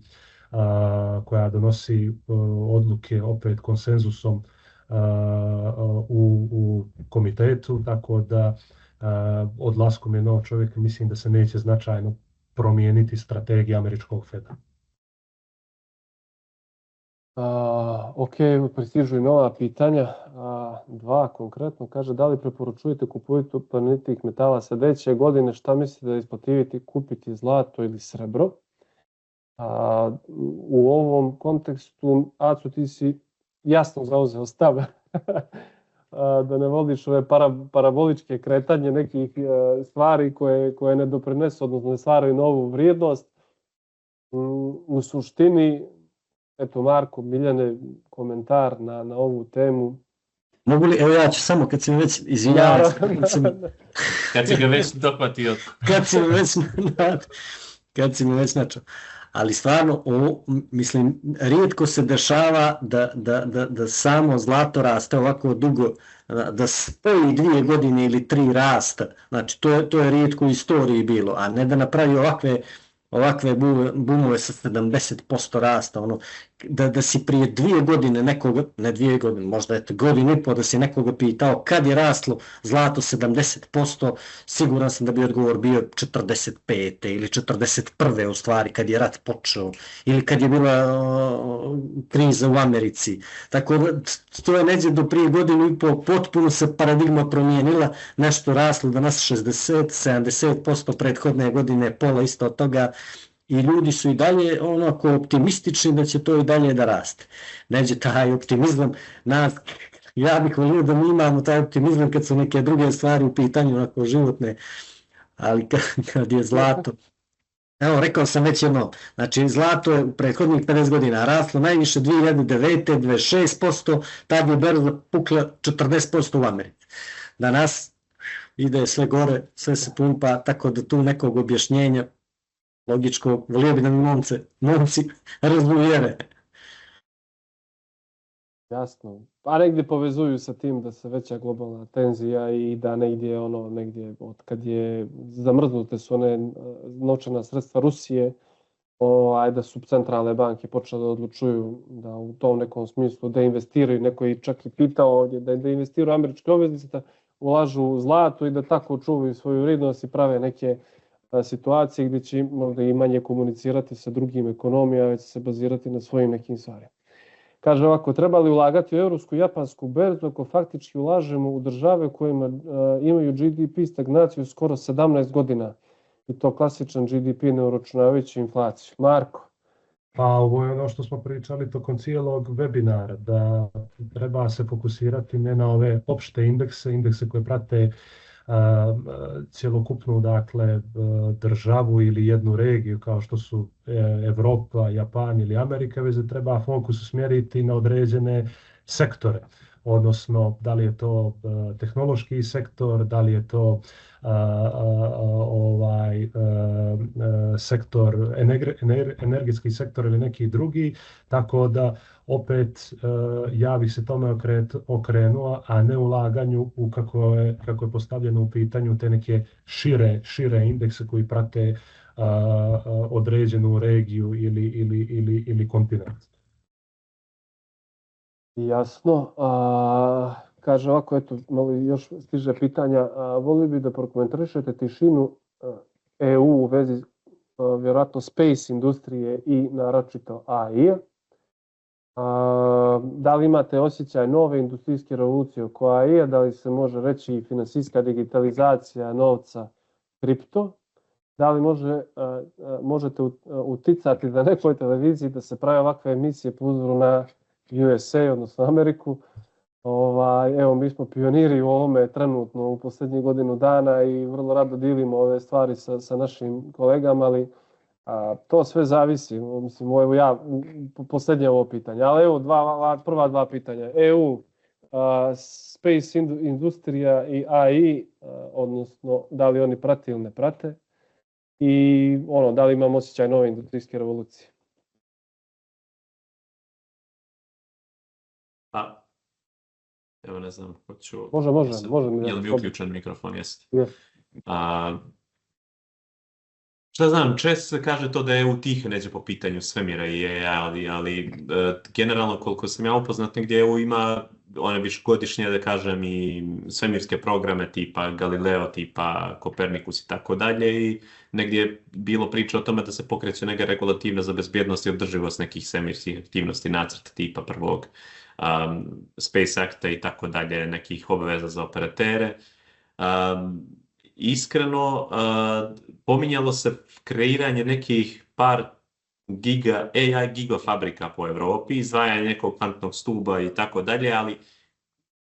odluke opet konsenzusom u komitetu, tako da odlaskom jednog čovjeka mislim da se neće značajno promijeniti strategija američkog Feda. Ok, pristižu i nova pitanja. 2 konkretno. Kaže, da li preporučujete kupujete plemenitih metala sljedeće godine? Šta mislite da je isplativiti kupiti zlato ili srebro? U ovom kontekstu, Acu, ti si jasno zauzeo stav da ne voliš ove paraboličke kretanje nekih stvari koje ne doprinesu, odnosno ne stvaraju novu vrijednost. U suštini, eto Marko, Miljane, komentar na ovu temu. Mogu li, evo ja ću samo kad si me već izvinjavao. Kad si ga već dohvatio. Kad si me već načao. Ali stvarno, mislim, rijetko se dešava da samo zlato raste ovako dugo, da spoji 2 godine ili 3 rasta. Znači, to je rijetko u istoriji bilo, a ne da napravi ovakve bumove sa 70% rasta, da si prije 2 godine nekoga, ne 2 godine, možda je godinu i pol, da si nekoga pitao kad je raslo zlato 70%, siguran sam da bi odgovor bio 45. ili 41. u stvari, kad je rat počeo, ili kad je bila kriza u Americi. Tako da, to je neđe do prije godinu i pol, potpuno se paradigma promijenila, nešto raslo, danas 60-70%, prethodne godine pola isto od toga, i ljudi su i dalje onako optimistični da će to i dalje da raste. Neđe taj optimizam, ja bih volio da mi imamo taj optimizam kad su neke druge stvari u pitanju, onako životne, ali kad je zlato, Evo, rekao sam već jedno, znači zlato je u prethodnih 50 godina raslo najviše 2009. 26%, tad je berza pukla 40% u Americi. Danas ide sve gore, sve se pumpa, tako da tu nekog objašnjenja logičko, volio bi da mi momci razuvjere. Jasno. Pa negdje povezuju sa tim da se veća globalna tenzija i da negdje od kad je zamrznute su one novčana sredstva Rusije, da su centralne banke počele da odlučuju da u tom nekom smislu da investiraju. Neko je čak i pitao ovdje da investiraju američke obveznice, da ulažu u zlato i da tako čuvaju svoju vrednost i prave neke situacije gdje će možda i manje komunicirati sa drugim ekonomijama, već se bazirati na svojim nekim stvarima. Kaže ovako, treba li ulagati u evropsku i japansku berzu ako faktički ulažemo u države kojima imaju GDP stagnaciju skoro 17 godina i to klasičan GDP ne uračunavajući inflaciju. Marko? Pa ovo je ono što smo pričali tokom cijelog webinara, da treba se fokusirati ne na ove opšte indekse koje prate cjelokupnu dakle državu ili jednu regiju kao što su Evropa, Japan ili Amerika, već treba fokus usmjeriti na određene sektore, odnosno da li je to tehnološki sektor, da li je to sektor, energetski sektor ili neki drugi, tako da opet ja bih se tome okrenuo, a ne ulaganju u kako je postavljeno u pitanju te neke šire indekse koji prate određenu regiju ili kontinent. Jasno. Kaže ovako, eto, malo još stiže pitanja. Volio bi da prokomentarišete tišinu EU u vezi vjerojatno space industrije i naročito AI. Da li imate osjećaj nove industrijske revolucije oko AI, da li se može reći i finansijska digitalizacija novca kripto? Da li možete uticati na nekoj televiziji da se prave ovakve emisije po uzoru na USA, odnosno Ameriku? Evo, mi smo pioniri u ovome trenutno u posljednjih godinu dana i vrlo rado dilimo ove stvari sa našim kolegama, ali to sve zavisi. Mislim, evo ja, posljednje ovo pitanje, ali evo prva dva pitanja. EU, space industrija i AI, odnosno da li oni prate ili ne prate, i da li imamo osjećaj nove industrijske revolucije. Evo ne znam, hoću... Može. Je li mi uključen mikrofon? Jeste. Yeah. Šta znam, često se kaže to da je EU tiho neđe po pitanju svemira i AI, ali generalno koliko sam ja upoznat, negdje EU ima one višegodišnje, da kažem, i svemirske programe tipa Galileo, tipa Kopernikus i tako dalje, i negdje je bilo priča o tome da se pokreće neka regulativa za bezbjednost i održivost nekih svemirskih aktivnosti, nacrta tipa prvog Space Acta i tako dalje, nekih obaveza za operatere. Iskreno, pominjalo se kreiranje nekih par AI gigafabrika po Evropi, izdvajanje nekog kvantnog stuba i tako dalje, ali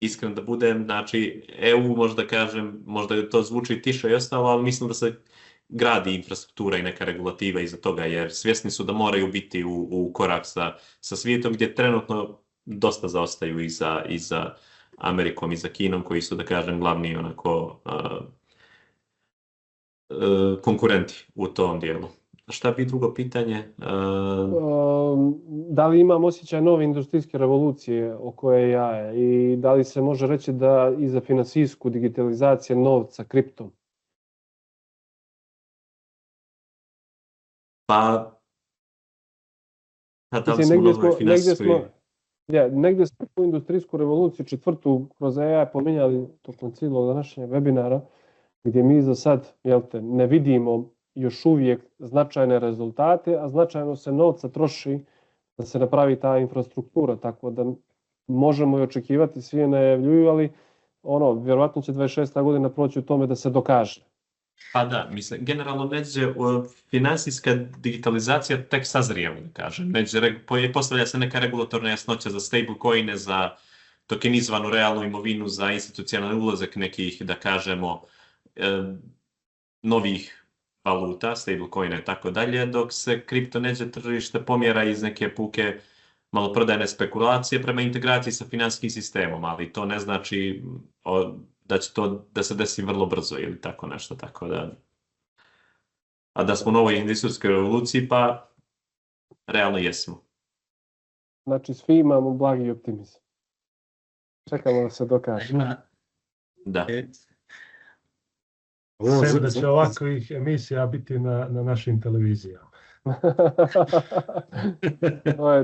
iskreno da budem, znači EU možda kažem, možda to zvuči tiše i ostalo, ali mislim da se gradi infrastruktura i neka regulativa iza toga, jer svjesni su da moraju biti u korak sa svijetom gdje trenutno dosta zaostaju i za Amerikom i za Kinom, koji su, da kažem, glavni onako konkurenti u tom dijelu. Šta bi drugo pitanje? Da li imam osjećaj nove industrijske revolucije oko AI i da li se može reći da i za finansijsku digitalizaciju novca, kriptom? Pa da li smo novoj finansijskoj... Negdje smo u industrijsku revoluciju četvrtu kroz AI pominjali tokom cijelog današnjeg webinara, gdje mi za sad ne vidimo još uvijek značajne rezultate, a značajno se novca troši da se napravi ta infrastruktura, tako da možemo i očekivati, svi je najavljuju, ali vjerojatno će 26. godina proći u tome da se dokaže. Pa da, mislim, generalno neđe finansijska digitalizacija tek sazrijeva, da kažem. Postavlja se neka regulatorna jasnoća za stablecoine, za tokenizovanu realnu imovinu, za institucionalni ulazak nekih, da kažemo, novih valuta, stablecoina i tako dalje, dok se kripto neđe tržište pomjera iz neke puke maloprodajne spekulacije prema integraciji sa financijskim sistemom, ali to ne znači da će to da se desi vrlo brzo ili tako nešto, tako da... A da smo u novoj industrijskoj revoluciji, pa realno jesmo. Znači, svi imamo blagi optimizam. Čekamo da se dokaže. Da. Sve da će ovakvih emisija biti na našim televizijama.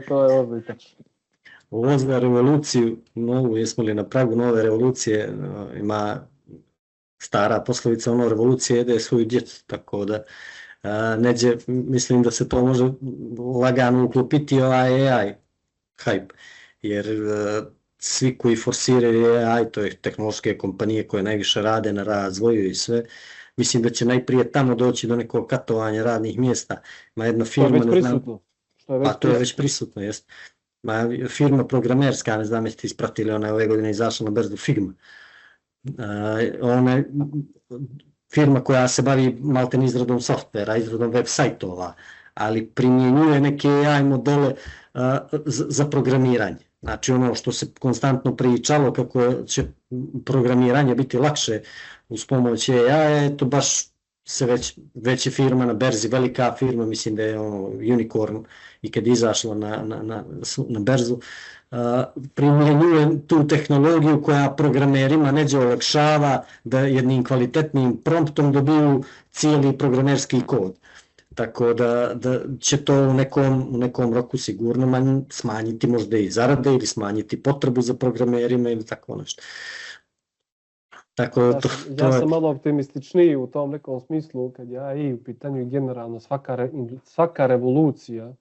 To je odlično. Ovo za revoluciju novu, jesmo li na pragu nove revolucije, ima stara poslovica, ono, revolucija jede svoju djecu, tako da neđe, mislim da se to može lagano uklopiti ovaj AI hype, jer svi koji forsiraju AI, to je tehnološke kompanije koje najviše rade na razvoju i sve, mislim da će najprije tamo doći do nekog katovanja radnih mjesta. Ima jedna firma, to je već prisutno. To je već prisutno, jest. Firma programerska, ne znam jeste ti ispratili, ona je ove godine izašla na berzu Figma. Ona je firma koja se bavi malten izradom softvera, izradom web sajtova, ali primjenjuje neke AI modele za programiranje. Znači ono što se konstantno pričalo kako će programiranje biti lakše uz pomoć AI, to baš se već je firma na berzi, velika firma, mislim da je Unicorn i kad je izašla na berzu, primjenjuje tu tehnologiju koja programerima neđe olakšava da jednim kvalitetnim promptom dobiju cijeli programerski kod. Tako da će to u nekom roku sigurno smanjiti možda i zarade ili smanjiti potrebu za programerima ili tako nešto. Ja sam malo optimističniji u tom nekom smislu kad je AI u pitanju i generalno svaka revolucija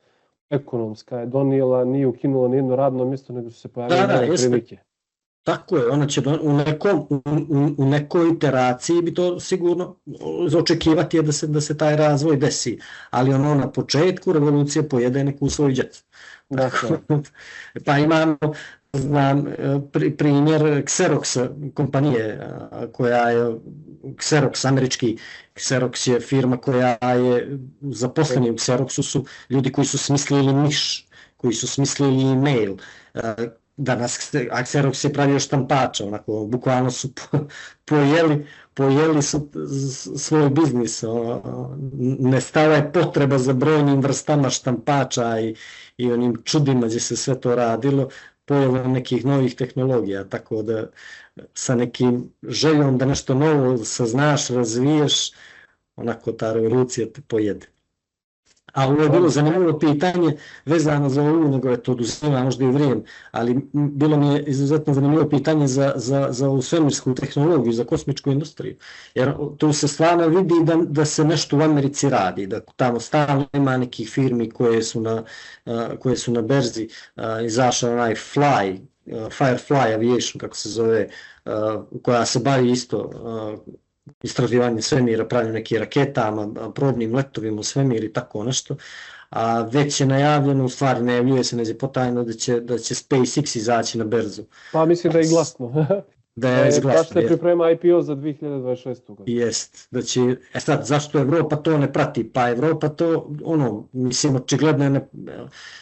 ekonomska je donijela, nije ukinula nijedno radno mjesto, nego su se pojavile nove prilike. Tako je, ona će u nekoj iteraciji bi to sigurno očekivati da se taj razvoj desi, ali ono na početku revolucije pojede neku svoju djecu. Pa imamo, znam, primjer Xerox kompanije koja je Xerox, američki Xerox je firma koja je zaposleni u Xeroxu su ljudi koji su smislili miš, koji su smislili e-mail. Danas Xerox je pravio štampača, onako, bukvalno su pojeli su svoj biznis, nestala je potreba za brojnim vrstama štampača i onim čudima gdje se sve to radilo, pojavom nekih novih tehnologija, tako da sa nekim željom da nešto novo saznaš, razviješ, onako ta revolucija te pojede. A ovo je bilo zanimljivo pitanje vezano za ovu, nego je to oduzima možda i vrijeme, ali bilo mi je izuzetno zanimljivo pitanje za ovu svemirsku tehnologiju, za kosmičku industriju, jer tu se stvarno vidi da se nešto u Americi radi, da tamo stalno ima nekih firmi koje su na berzi, izašao onaj Firefly Aviation, kako se zove, koja se bavi isto istraživanje svemira, pravljaju nekim raketama, probnim letovima u svemir i tako nešto, a već je najavljeno, u stvari najavljuje se neđe potajno da će SpaceX izaći na berzu. Pa mislim da je glasno. Da je glasno. Baš se priprema IPO za 2026. godinu. Jest, da će, sad, zašto Evropa to ne prati? Pa Evropa to, mislim, očigledno je,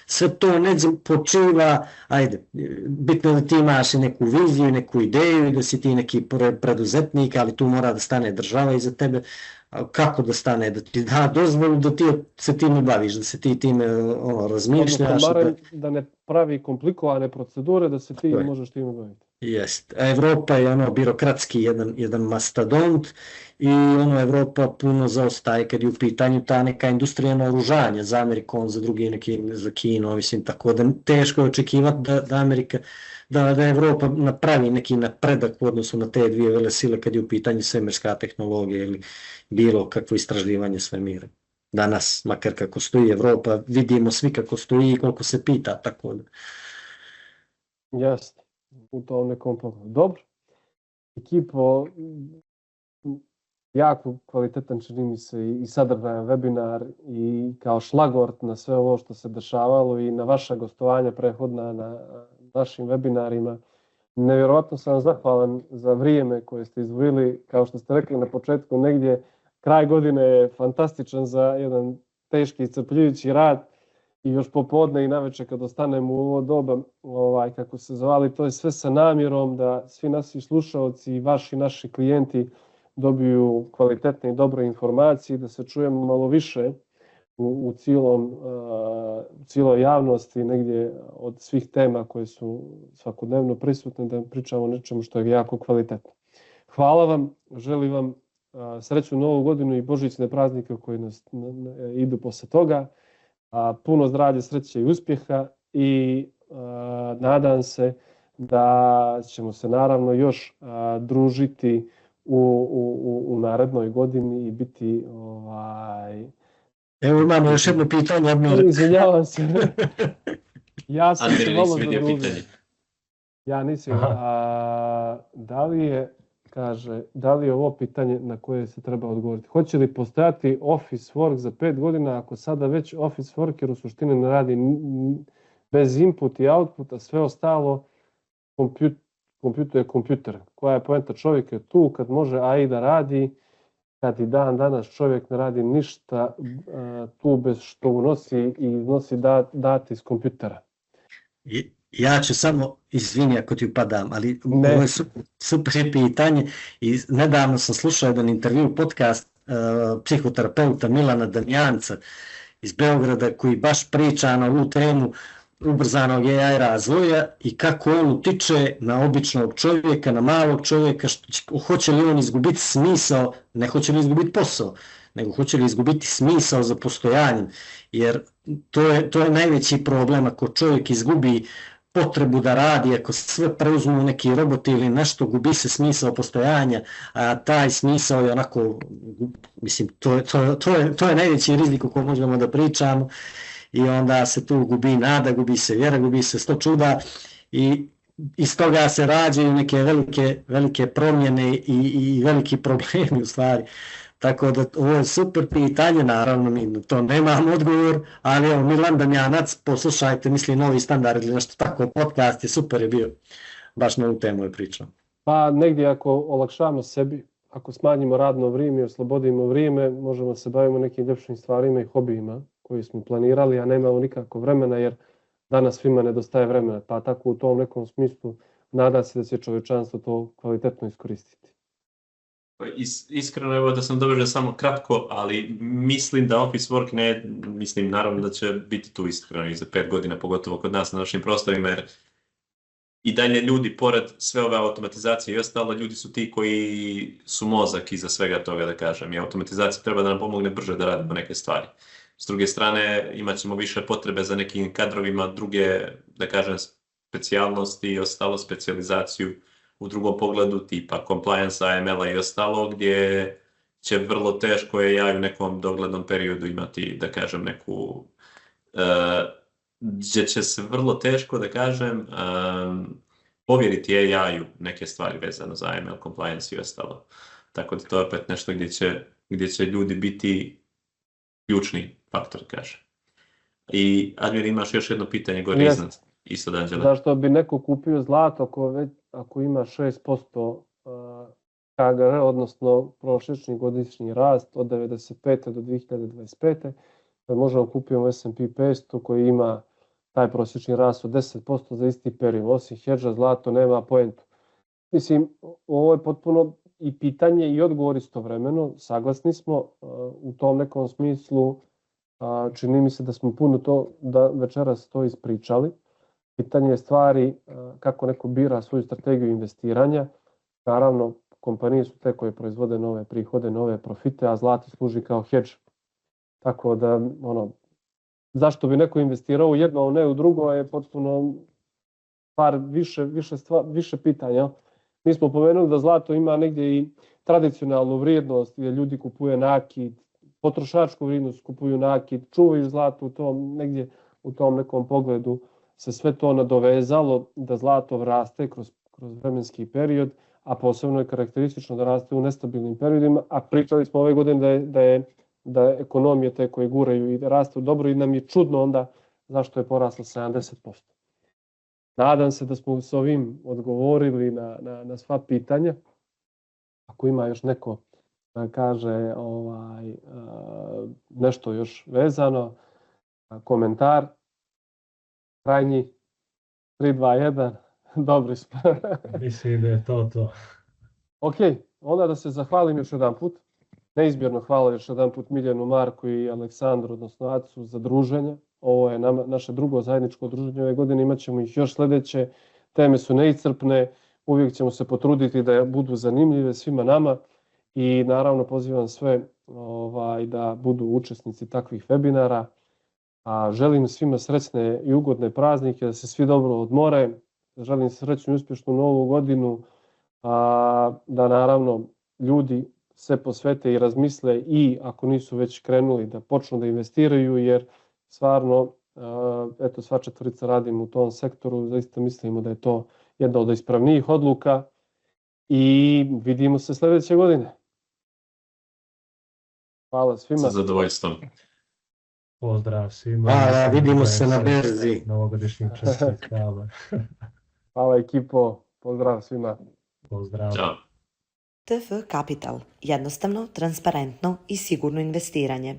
sve to neđe počiva, ajde, bitno da ti imaš neku viziju, neku ideju i da si ti neki preduzetnik, ali tu mora da stane država iza tebe. Kako da stane, da ti da dozvolu da ti se time baviš, da se ti time razmišljaš. Da ne pravi komplikovane procedure, da se ti možeš time baviti. Jest. Evropa je birokratski jedan mastodont i Evropa puno zaostaje kad je u pitanju ta neka industrija naoružanja za Amerikom, za drugi neki, za Kino, mislim, tako da teško je očekivati da Evropa napravi neki napredak u odnosu na te dvije velesile kad je u pitanju svemirska tehnologija ili bilo kakvo istraživanje svemira. Danas, makar kako stoji Evropa, vidimo svi kako stoji i koliko se pita, tako da. Jasno, u tom nekom pogledu. Dobro. Ekipo, jako kvalitetan, čini mi se, i sadržajan webinar i kao šlagort na sve ovo što se dešavalo i na vaša gostovanja prethodna na našim webinarima. Nevjerojatno sam vam zahvalan za vrijeme koje ste izdvojili, kao što ste rekli na početku, negdje kraj godine je fantastičan za jedan teški iscrpljujući rad i još popodne i navečer kad ostanemo u ovo doba, kako se zvali, to je sve sa namjerom da svi naši slušaoci i vaši naši klijenti dobiju kvalitetne i dobre informacije, da se čujemo malo više u cijeloj javnosti negdje od svih tema koje su svakodnevno prisutne, da pričamo o nečemu što je jako kvalitetno. Hvala vam, želim vam sreću Novu godinu i božićne praznike koji nas idu posle toga. Puno zdravlja, sreće i uspjeha i nadam se da ćemo se naravno još družiti u narednoj godini i biti Evo imamo još jedno pitanje, Admir. Izvinjavam se. Ja sam Admir, se nisi malo vidio zadružio. pitanje. Ja nisam. Da li je ovo pitanje na koje se treba odgovoriti? Hoće li postojati Office Work za 5 godina ako sada već Office Worker u suštini ne radi bez input i outputa, sve ostalo kompjuter je kompjuter. Koja je poenta? Čovjek je tu kad može AI da radi, kad i dan danas čovjek ne radi ništa tu bez što unosi i iznosi dati iz kompjutera. Ja ću samo, izvini ako ti upadam, ali Ne. ovo je super pitanje i nedavno sam slušao jedan intervju, podcast psihoterapeuta Milana Damjanca iz Beograda koji baš priča na ovu temu ubrzanog AI razvoja i kako on utiče na običnog čovjeka, na malog čovjeka, hoće li on izgubiti smisao, ne hoće li izgubiti posao, nego hoće li izgubiti smisao za postojanjem, jer to je najveći problem ako čovjek izgubi potrebu da radi, ako sve preuzmu neki roboti ili nešto, gubi se smisao postojanja, a taj smisao je onako, mislim, to je najveći rizik o kojem možemo da pričamo i onda se tu gubi nada, gubi se vjera, gubi se 100 čuda i iz toga se rađaju neke velike promjene i veliki problemi u stvari. Tako da ovo je super pitanje, naravno mi na to nemam odgovor, ali evo Milan Damjanac, poslušajte, misli Novi standard ili nešto tako, podcast je super je bio, baš na ovu temu je pričao. Pa negdje ako olakšamo sebi, ako smanjimo radno vrijeme i oslobodimo vrijeme, možemo se bavimo nekim ljepšim stvarima i hobijima koji smo planirali, a nemamo nikako vremena jer danas svima nedostaje vremena, pa tako u tom nekom smislu nada se da će čovječanstvo to kvalitetno iskoristiti. Iskreno, evo da sam dovršio samo kratko, ali mislim da Office Work mislim naravno da će biti tu iskreno i za 5 godina, pogotovo kod nas na našim prostorima, jer i dalje ljudi, pored sve ove automatizacije i ostalo, ljudi su ti koji su mozak iza svega toga, da kažem, i automatizacija treba da nam pomogne brže da radimo neke stvari. S druge strane, imat ćemo više potrebe za nekim kadrovima druge, da kažem, specijalnosti i ostalo, specijalizaciju u drugom pogledu, tipa compliance, AML-a i ostalo, gdje će vrlo teško AI u nekom doglednom periodu imati, da kažem, neku... gdje će se vrlo teško, da kažem, povjeriti AI-u neke stvari vezano za AML, compliance i ostalo. Tako da to je opet nešto gdje će ljudi biti ključni faktor, kaže. I Admir, imaš još jedno pitanje gore iznad, isto od Anđela. Zašto bi neko kupio zlato ako ima 6% KGR, odnosno prosječni godišnji rast od 1995. do 2025. Da možemo kupiti u S&P 500 koji ima taj prosječni rast od 10% za isti period. Osim hedža, zlato nema poentu. Mislim, ovo je potpuno i pitanje i odgovor istovremeno. Saglasni smo u tom nekom smislu. Čini mi se da smo puno da večeras to ispričali. Pitanje je stvari kako neko bira svoju strategiju investiranja. Naravno, kompanije su te koje proizvode nove prihode, nove profite, a zlato služi kao hedž. Tako da, zašto bi neko investirao u jedno, a ne u drugo, je potpuno više pitanja. Mi smo pomenuli da zlato ima negdje i tradicionalnu vrijednost, gdje ljudi kupuju nakit, potrošačku vrijednost kupuju nakit, čuvaju zlato u tom nekom pogledu. Se sve to nadovezalo da zlato raste kroz vremenski period, a posebno je karakteristično da raste u nestabilnim periodima, a pričali smo ove godine da je ekonomije te koje guraju i da raste dobro i nam je čudno onda zašto je poraslo 70%. Nadam se da smo s ovim odgovorili na sva pitanja. Ako ima još neko da kaže nešto još vezano, komentar, krajnji, 3, 2, 1, dobri smo. Mislim da je to. Ok, onda da se zahvalim još jedan put. Neizmjerno hvala još jedan put Miljanu, Marku i Aleksandru, odnosno Acu, za druženje. Ovo je naše drugo zajedničko druženje ove godine, imat ćemo ih još sljedeće. Teme su neiscrpne, uvijek ćemo se potruditi da budu zanimljive svima nama i naravno pozivam sve da budu učesnici takvih webinara. A želim svima sretne i ugodne praznike, da se svi dobro odmore. Želim srećnu i uspješnu novu godinu, da naravno ljudi se posvete i razmisle i ako nisu već krenuli da počnu da investiraju, jer stvarno sva četvorica radimo u tom sektoru, zaista mislimo da je to jedna od ispravnijih odluka i vidimo se sljedeće godine. Hvala svima. Sa zadovoljstvom. Pozdrav svima. Hvala, vidimo se na berzi. Novogodišnjih čestitkama. Hvala ekipo, pozdrav svima. Pozdrav. Ćao. TF Capital. Jednostavno, transparentno i sigurno investiranje.